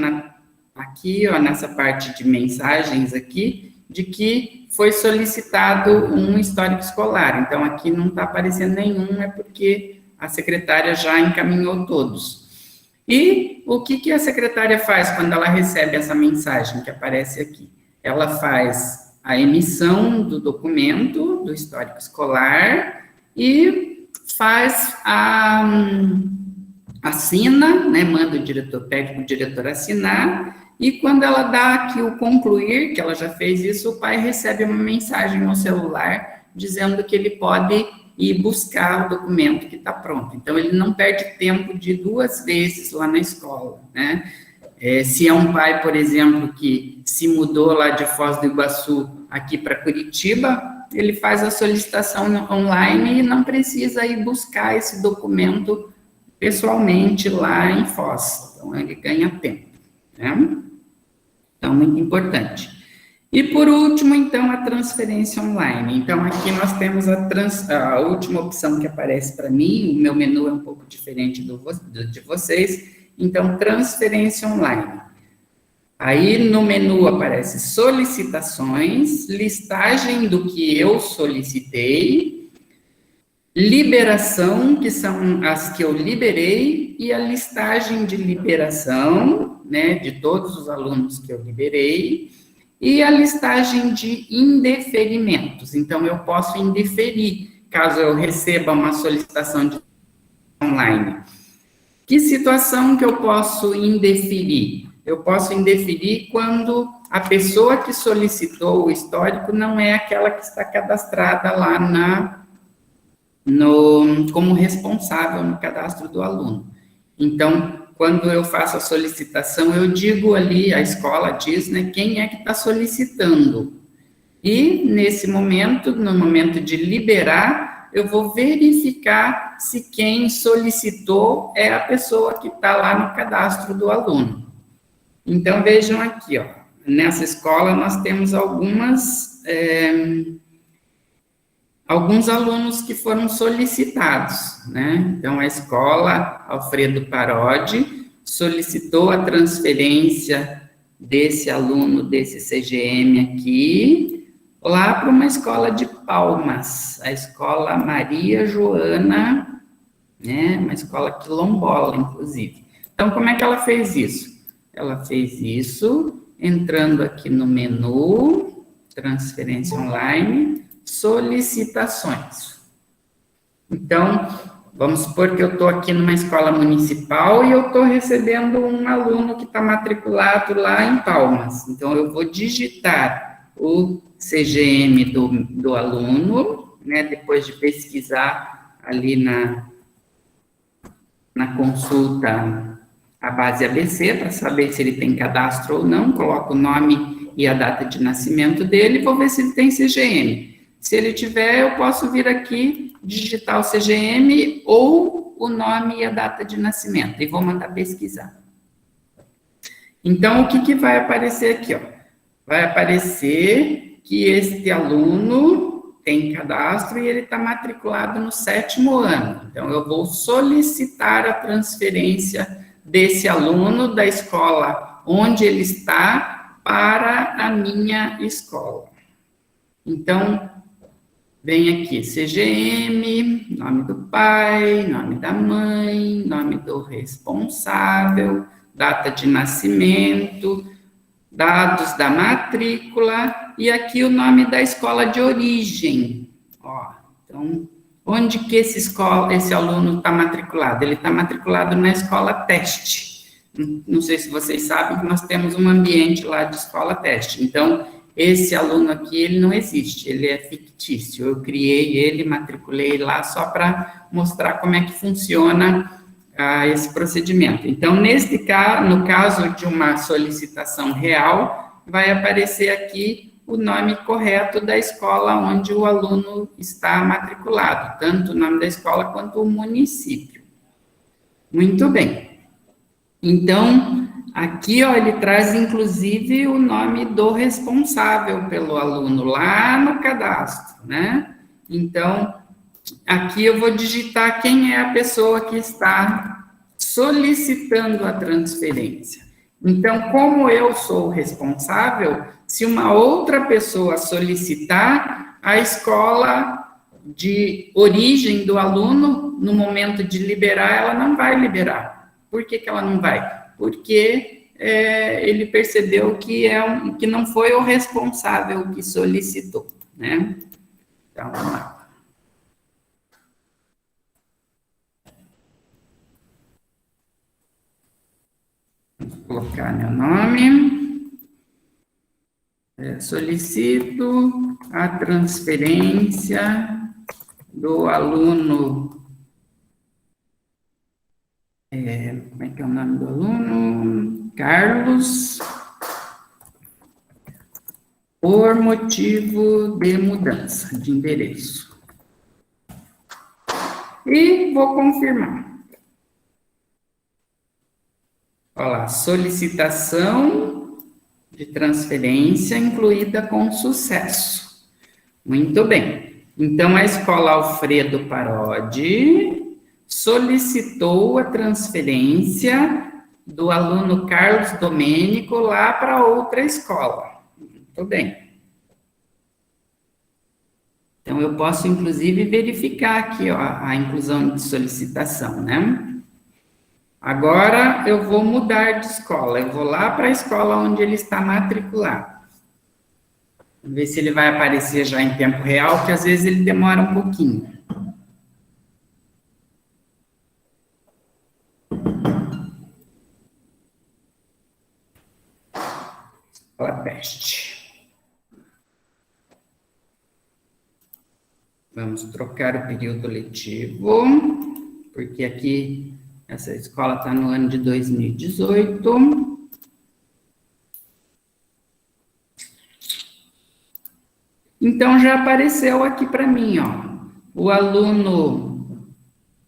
nessa parte de mensagens aqui, de que foi solicitado um histórico escolar. Então, aqui não está aparecendo nenhum, é porque a secretária já encaminhou todos. E o que a secretária faz quando ela recebe essa mensagem que aparece aqui? Ela faz a emissão do documento, do histórico escolar, e faz assina, né, manda o diretor, pede para o diretor assinar, e quando ela dá aqui o concluir, que ela já fez isso, o pai recebe uma mensagem no celular dizendo que ele pode ir buscar o documento que está pronto. Então, ele não perde tempo de ir 2 vezes lá na escola, né? Se é um pai, por exemplo, que se mudou lá de Foz do Iguaçu aqui para Curitiba, ele faz a solicitação online e não precisa ir buscar esse documento pessoalmente lá em Foz. Então, ele ganha tempo, né? Então, muito importante. E, por último, então, a transferência online. Então, aqui nós temos a última opção que aparece para mim. O meu menu é um pouco diferente de vocês. Então, transferência online. Aí, no menu aparece solicitações, listagem do que eu solicitei, liberação, que são as que eu liberei, e a listagem de liberação, né, de todos os alunos que eu liberei, e a listagem de indeferimentos. Então, eu posso indeferir, caso eu receba uma solicitação de online. Que situação que eu posso indeferir? Eu posso indeferir quando a pessoa que solicitou o histórico não é aquela que está cadastrada lá como responsável no cadastro do aluno. Então, quando eu faço a solicitação, eu digo ali, a escola diz, né, quem é que está solicitando. E, nesse momento, no momento de liberar, eu vou verificar se quem solicitou é a pessoa que está lá no cadastro do aluno. Então, vejam aqui, ó, nessa escola nós temos alguns alunos que foram solicitados, né? Então, a escola Alfredo Parodi solicitou a transferência desse aluno, desse CGM aqui, lá para uma escola de Palmas, a escola Maria Joana, né? Uma escola quilombola, inclusive. Então, como é que ela fez isso? Ela fez isso entrando aqui no menu, transferência online, solicitações. Então, vamos supor que eu estou aqui numa escola municipal e eu estou recebendo um aluno que está matriculado lá em Palmas. Então, eu vou digitar o CGM do aluno, né, depois de pesquisar ali na consulta a base ABC para saber se ele tem cadastro ou não, coloco o nome e a data de nascimento dele, vou ver se ele tem CGM. Se ele tiver, eu posso vir aqui, digitar o CGM ou o nome e a data de nascimento, e vou mandar pesquisar. Então, o que vai aparecer aqui, ó? Vai aparecer que este aluno tem cadastro e ele está matriculado no 7º ano. Então, eu vou solicitar a transferência desse aluno da escola onde ele está para a minha escola. Então, vem aqui CGM, nome do pai, nome da mãe, nome do responsável, data de nascimento, dados da matrícula e aqui o nome da escola de origem. Ó, então, onde que esse aluno está matriculado? Ele está matriculado na escola teste. Não sei se vocês sabem que nós temos um ambiente lá de escola teste. Então, esse aluno aqui, ele não existe, ele é fictício. Eu criei ele, matriculei lá só para mostrar como é que funciona esse procedimento. Então, no caso de uma solicitação real, vai aparecer aqui o nome correto da escola onde o aluno está matriculado, tanto o nome da escola quanto o município. Muito bem. Então, aqui, ó, ele traz, inclusive, o nome do responsável pelo aluno, lá no cadastro, né? Então, aqui eu vou digitar quem é a pessoa que está solicitando a transferência. Então, como eu sou o responsável, se uma outra pessoa solicitar, a escola de origem do aluno, no momento de liberar, ela não vai liberar. Por que ela não vai? Porque ele percebeu que não foi o responsável que solicitou, né? Então, vamos lá. Vou colocar meu nome. Solicito a transferência do aluno. Como é que é o nome do aluno? Carlos, por motivo de mudança de endereço. E vou confirmar. Olha lá, solicitação de transferência incluída com sucesso. Muito bem. Então, a escola Alfredo Parodi solicitou a transferência do aluno Carlos Domênico lá para outra escola. Muito bem. Então, eu posso, inclusive, verificar aqui, ó, a inclusão de solicitação, né? Agora, eu vou mudar de escola. Eu vou lá para a escola onde ele está matriculado. Vamos ver se ele vai aparecer já em tempo real, porque às vezes ele demora um pouquinho. Escola teste. Vamos trocar o período letivo, porque aqui essa escola está no ano de 2018. Então, já apareceu aqui para mim, ó, o aluno,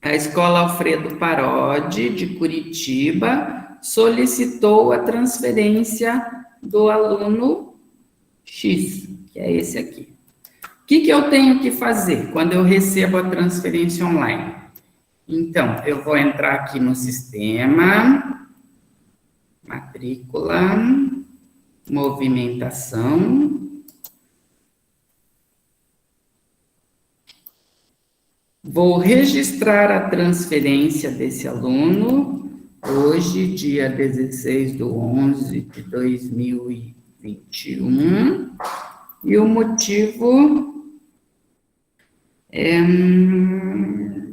a escola Alfredo Parodi, de Curitiba, solicitou a transferência do aluno X, que é esse aqui. O que eu tenho que fazer quando eu recebo a transferência online? Então, eu vou entrar aqui no sistema, matrícula, movimentação. Vou registrar a transferência desse aluno, hoje, dia 16/11/2021, e o motivo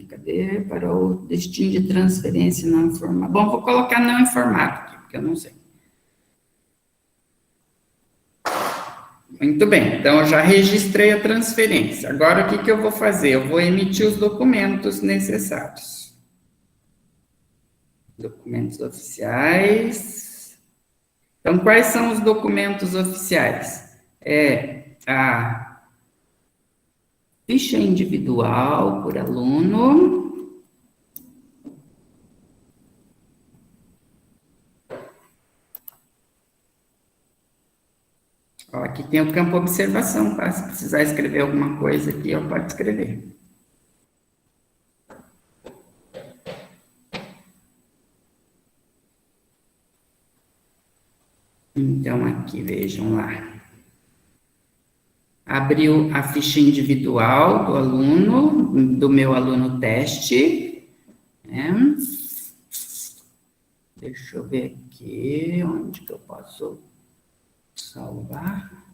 cadê? Para o destino de transferência não informado. Bom, vou colocar não informado aqui, porque eu não sei. Muito bem, então eu já registrei a transferência. Agora, o que eu vou fazer? Eu vou emitir os documentos necessários. Documentos oficiais. Então, quais são os documentos oficiais? É a ficha individual por aluno. Ó, aqui tem o campo observação, tá? Se precisar escrever alguma coisa aqui, ó, pode escrever. Então, aqui, vejam lá. Abriu a ficha individual do aluno, do meu aluno teste, né? Deixa eu ver aqui, onde que eu posso salvar.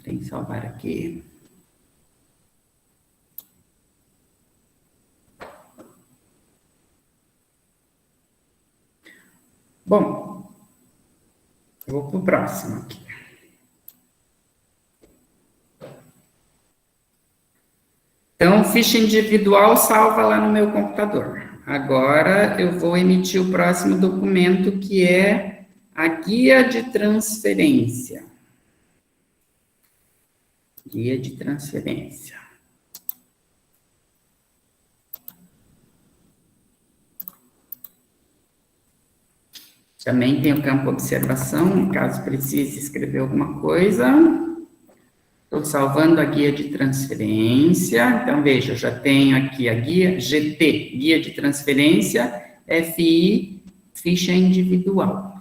Tem que salvar aqui. Bom, eu vou para o próximo aqui. Então, ficha individual salva lá no meu computador. Agora, eu vou emitir o próximo documento, que é a guia de transferência. Guia de transferência. Também tem o campo observação, caso precise escrever alguma coisa. Estou salvando a guia de transferência. Então, veja, eu já tenho aqui a guia GT, guia de transferência, FI, ficha individual.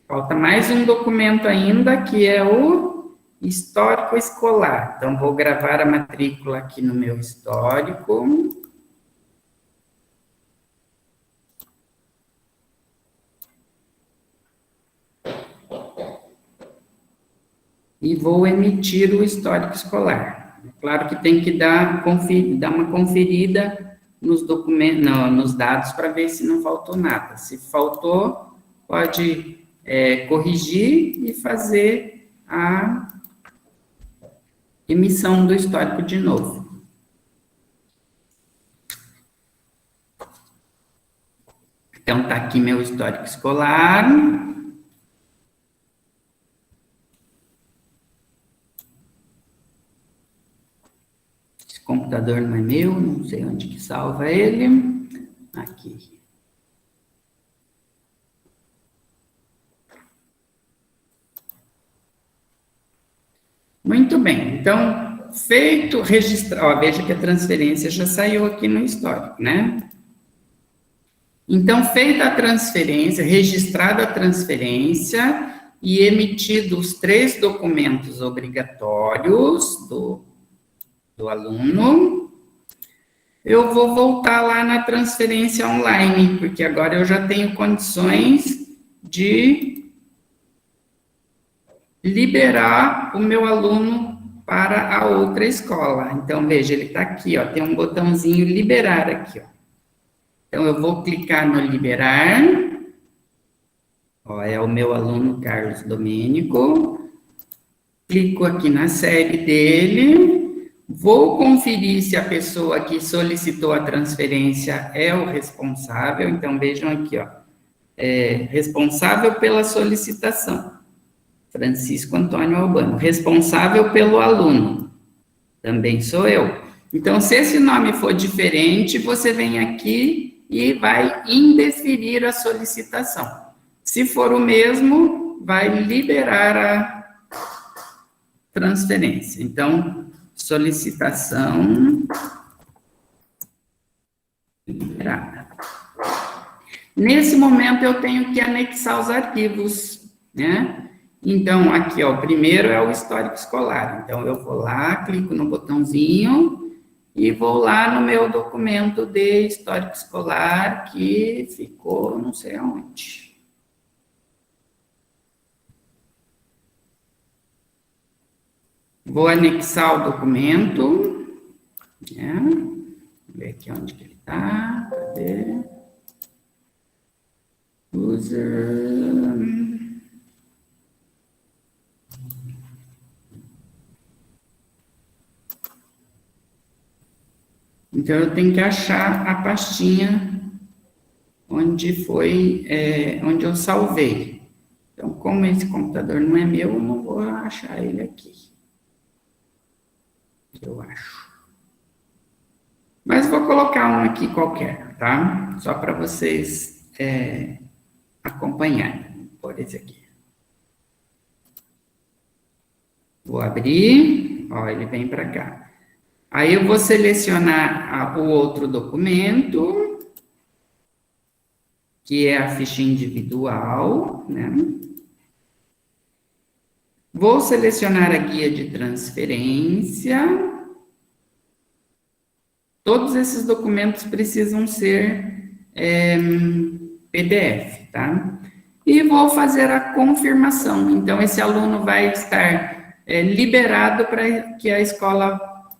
Falta mais um documento ainda, que é o histórico escolar. Então, vou gravar a matrícula aqui no meu histórico. E vou emitir o histórico escolar. Claro que tem que dar uma conferida nos documentos, nos dados, para ver se não faltou nada. Se faltou, pode corrigir e fazer a emissão do histórico de novo. Então, está aqui meu histórico escolar. Esse computador não é meu, não sei onde que salva ele. Aqui. Muito bem, então, feito, registrar, veja que a transferência já saiu aqui no histórico, né? Então, feita a transferência, registrada a transferência e emitidos os 3 documentos obrigatórios do aluno, eu vou voltar lá na transferência online, porque agora eu já tenho condições de liberar o meu aluno para a outra escola. Então, veja, ele está aqui, ó, tem um botãozinho liberar aqui, ó. Então, eu vou clicar no liberar. Ó, é o meu aluno Carlos Domênico. Clico aqui na série dele. Vou conferir se a pessoa que solicitou a transferência é o responsável. Então, vejam aqui, ó. Responsável pela solicitação. Francisco Antônio Albano. Responsável pelo aluno. Também sou eu. Então, se esse nome for diferente, você vem aqui e vai indeferir a solicitação. Se for o mesmo, vai liberar a transferência. Então, solicitação liberada. Nesse momento, eu tenho que anexar os arquivos, né? Então, aqui, ó, o primeiro é o histórico escolar. Então, eu vou lá, clico no botãozinho e vou lá no meu documento de histórico escolar, que ficou não sei aonde. Vou anexar o documento. Né? Vamos ver aqui onde que ele está. Cadê? User... Então, eu tenho que achar a pastinha onde onde eu salvei. Então, como esse computador não é meu, eu não vou achar ele aqui. Eu acho. Mas vou colocar um aqui qualquer, tá? Só para vocês acompanharem. Por esse aqui. Vou abrir, ó, ele vem para cá. Aí eu vou selecionar o outro documento, que é a ficha individual, né? Vou selecionar a guia de transferência. Todos esses documentos precisam ser PDF, tá? E vou fazer a confirmação. Então, esse aluno vai estar liberado para que a escola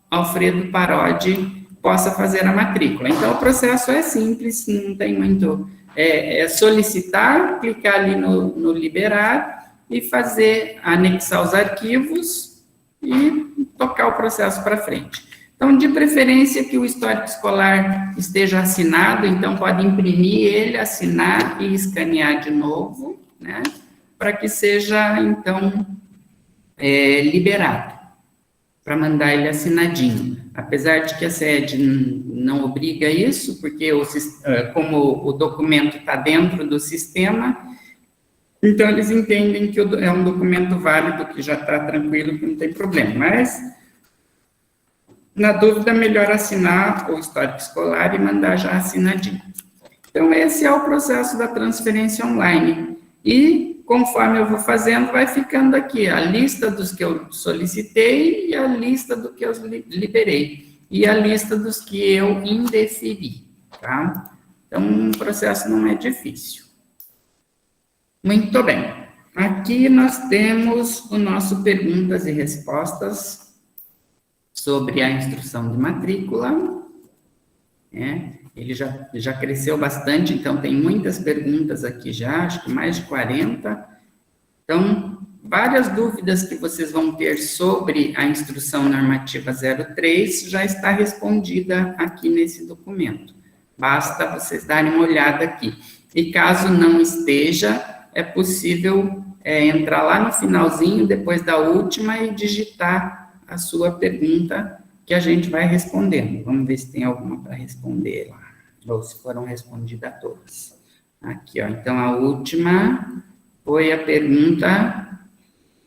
Alfredo Parodi possa fazer a matrícula. Então, o processo é simples, não tem muito... É solicitar, clicar ali no liberar e anexar os arquivos e tocar o processo para frente. Então, de preferência que o histórico escolar esteja assinado, então pode imprimir ele, assinar e escanear de novo, né? Para que seja, então, liberado, para mandar ele assinadinho. Apesar de que a sede não obriga isso, porque como o documento está dentro do sistema, então eles entendem que é um documento válido, que já está tranquilo, que não tem problema. Mas, na dúvida, melhor assinar o histórico escolar e mandar já assinadinho. Então, esse é o processo da transferência online. E, conforme eu vou fazendo, vai ficando aqui a lista dos que eu solicitei e a lista do que eu liberei. E a lista dos que eu indeferi, tá? Então, o processo não é difícil. Muito bem. Aqui nós temos o nosso perguntas e respostas sobre a instrução de matrícula. Ele já cresceu bastante, então tem muitas perguntas aqui já, acho que mais de 40. Então, várias dúvidas que vocês vão ter sobre a instrução normativa 03 já está respondida aqui nesse documento. Basta vocês darem uma olhada aqui. E caso não esteja, é possível entrar lá no finalzinho, depois da última, e digitar a sua pergunta, que a gente vai respondendo. Vamos ver se tem alguma para responder lá, ou se foram respondidas todas. Aqui, ó. Então, a última foi a pergunta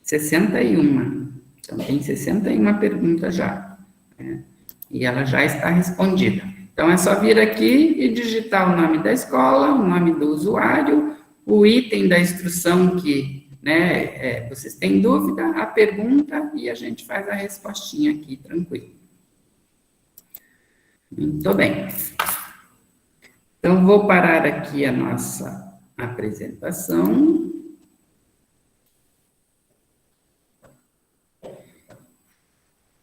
61. Então, tem 61 perguntas já, né? E ela já está respondida. Então, é só vir aqui e digitar o nome da escola, o nome do usuário, o item da instrução que, né, vocês têm dúvida, a pergunta, e a gente faz a respostinha aqui, tranquilo. Muito bem. Então, vou parar aqui a nossa apresentação.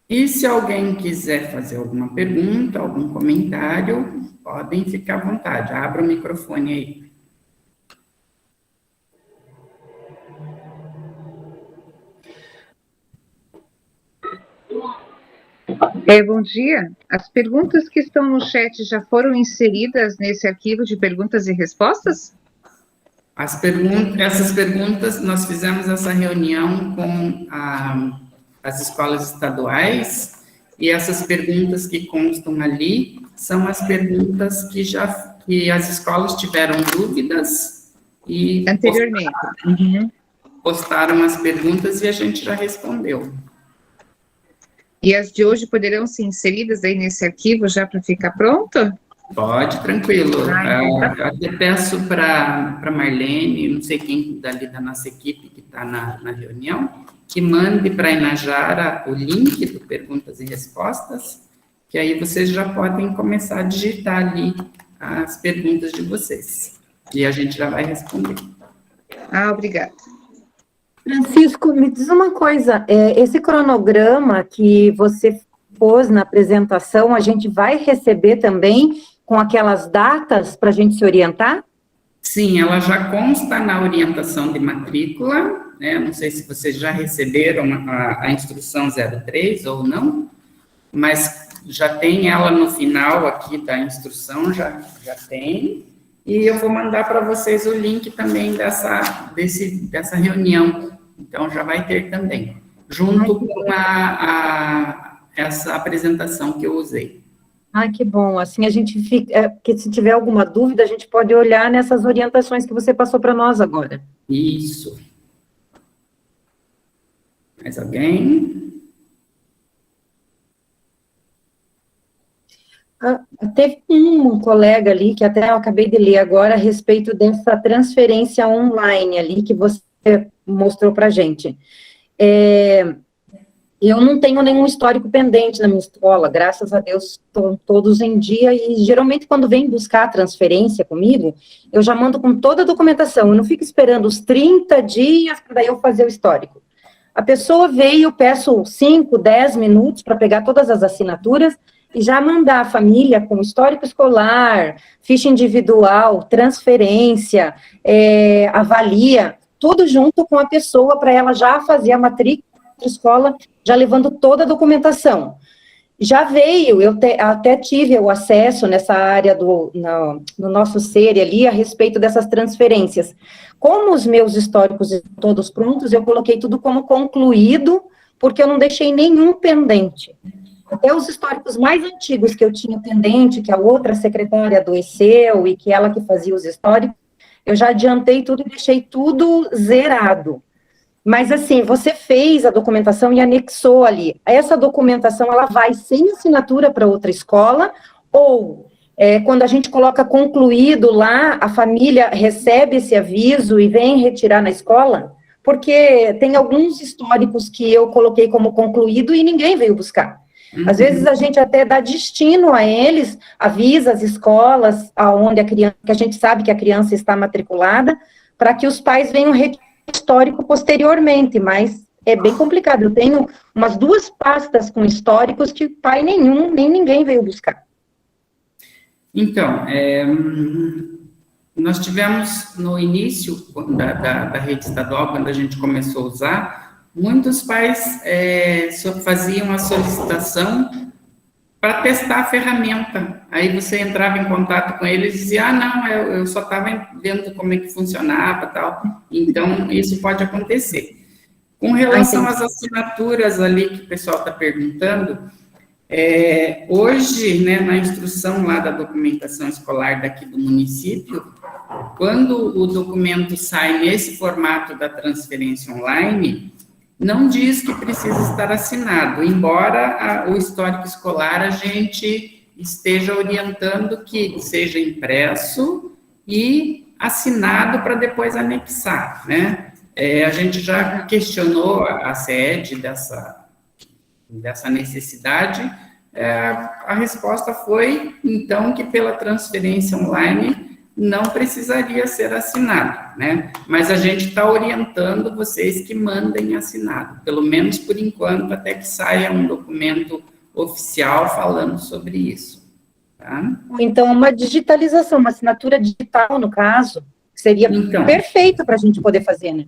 E se alguém quiser fazer alguma pergunta, algum comentário, podem ficar à vontade. Abra o microfone aí. Bom dia. As perguntas que estão no chat já foram inseridas nesse arquivo de perguntas e respostas? Essas perguntas, nós fizemos essa reunião com as escolas estaduais, e essas perguntas que constam ali são as perguntas que as escolas tiveram dúvidas e anteriormente postaram as perguntas e a gente já respondeu. E as de hoje poderão ser inseridas aí nesse arquivo já para ficar pronto? Pode, tranquilo. Eu até peço para Marlene, não sei quem dali da nossa equipe que está na reunião, que mande para a Inajara o link do Perguntas e Respostas, que aí vocês já podem começar a digitar ali as perguntas de vocês. E a gente já vai responder. Obrigada. Francisco, me diz uma coisa, esse cronograma que você pôs na apresentação, a gente vai receber também com aquelas datas para a gente se orientar? Sim, ela já consta na orientação de matrícula, né? Não sei se vocês já receberam a instrução 03 ou não, mas já tem ela no final aqui da instrução, já tem, e eu vou mandar para vocês o link também dessa reunião, então já vai ter também, junto com essa apresentação que eu usei. Ah, que bom, assim a gente fica, porque se tiver alguma dúvida, a gente pode olhar nessas orientações que você passou para nós agora. Isso. Mais alguém? Teve um colega ali, que até eu acabei de ler agora, a respeito dessa transferência online ali, que você mostrou para a gente. Eu não tenho nenhum histórico pendente na minha escola, graças a Deus, estão todos em dia, e geralmente quando vem buscar a transferência comigo, eu já mando com toda a documentação, eu não fico esperando os 30 dias para daí eu fazer o histórico. A pessoa veio, eu peço 5, 10 minutos para pegar todas as assinaturas e já mandar a família com histórico escolar, ficha individual, transferência, avalia, tudo junto com a pessoa para ela já fazer a matrícula da escola, já levando toda a documentação. Já veio, eu até tive o acesso nessa área no nosso SERI ali, a respeito dessas transferências. Como os meus históricos estão todos prontos, eu coloquei tudo como concluído, porque eu não deixei nenhum pendente. Até os históricos mais antigos que eu tinha pendente, que a outra secretária adoeceu e que ela que fazia os históricos, eu já adiantei tudo e deixei tudo zerado. Mas, assim, você fez a documentação e anexou ali. Essa documentação, ela vai sem assinatura para outra escola, ou quando a gente coloca concluído lá, a família recebe esse aviso e vem retirar na escola? Porque tem alguns históricos que eu coloquei como concluído e ninguém veio buscar. Às vezes a gente até dá destino a eles, avisa as escolas aonde que a gente sabe que a criança está matriculada, para que os pais venham retirar histórico posteriormente, mas é bem complicado. Eu tenho umas 2 pastas com históricos que pai nenhum, nem ninguém veio buscar. Então, nós tivemos no início da rede estadual, quando a gente começou a usar, muitos pais faziam a solicitação para testar a ferramenta. Aí você entrava em contato com eles e dizia, não, eu só estava vendo como é que funcionava e tal. Então, isso pode acontecer. Com relação às assinaturas ali que o pessoal está perguntando, hoje, né, na instrução lá da documentação escolar daqui do município, quando o documento sai nesse formato da transferência online, não diz que precisa estar assinado, embora o histórico escolar a gente esteja orientando que seja impresso e assinado para depois anexar, né? A gente já questionou a sede dessa necessidade, a resposta foi, então, que pela transferência online não precisaria ser assinado, né? Mas a gente está orientando vocês que mandem assinado, pelo menos por enquanto, até que saia um documento oficial falando sobre isso, tá? Então, uma digitalização, uma assinatura digital, no caso, seria perfeito para a gente poder fazer, né?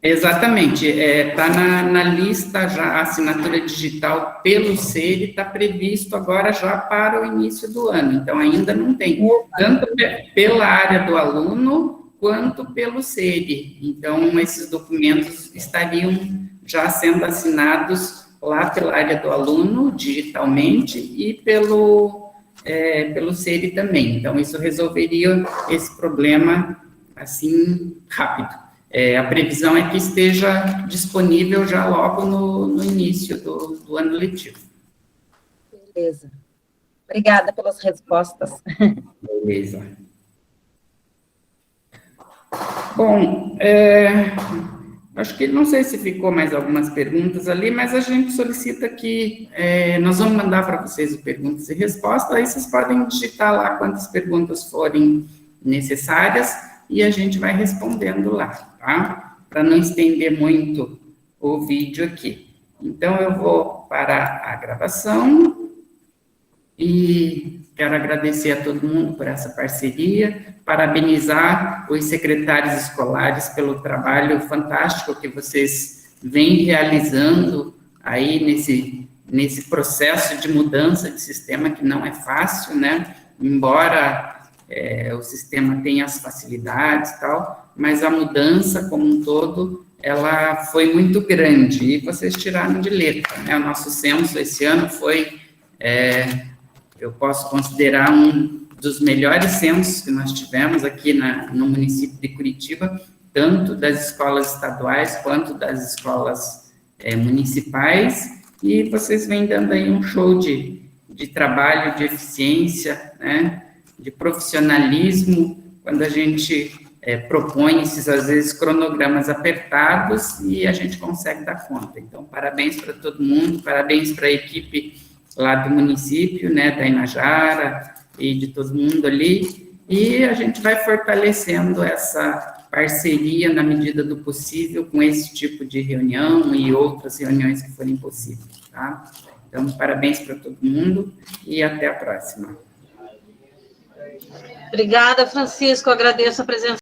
Exatamente, está na lista já, a assinatura digital pelo SERI está previsto agora já para o início do ano, então ainda não tem, tanto pela área do aluno, quanto pelo SERI, então esses documentos estariam já sendo assinados lá pela área do aluno, digitalmente, e pelo SERI também, então isso resolveria esse problema, assim, rápido. A previsão é que esteja disponível já logo no início do ano letivo. Beleza. Obrigada pelas respostas. Beleza. Bom, acho que não sei se ficou mais algumas perguntas ali, mas a gente solicita que nós vamos mandar para vocês o perguntas e respostas, aí vocês podem digitar lá quantas perguntas forem necessárias, e a gente vai respondendo lá, tá? Para não estender muito o vídeo aqui. Então, eu vou parar a gravação e quero agradecer a todo mundo por essa parceria, parabenizar os secretários escolares pelo trabalho fantástico que vocês vêm realizando aí nesse processo de mudança de sistema, que não é fácil, né? Embora o sistema tenha as facilidades e tal, mas a mudança como um todo, ela foi muito grande, e vocês tiraram de letra, né? O nosso censo esse ano foi, eu posso considerar um dos melhores censos que nós tivemos aqui no município de Curitiba, tanto das escolas estaduais quanto das escolas municipais, e vocês vêm dando aí um show de trabalho, de eficiência, né, de profissionalismo, quando a gente propõe esses, às vezes, cronogramas apertados e a gente consegue dar conta. Então, parabéns para todo mundo, parabéns para a equipe lá do município, né, da Inajara e de todo mundo ali, e a gente vai fortalecendo essa parceria na medida do possível com esse tipo de reunião e outras reuniões que forem possíveis, tá? Então, parabéns para todo mundo e até a próxima. Obrigada, Francisco, agradeço a presença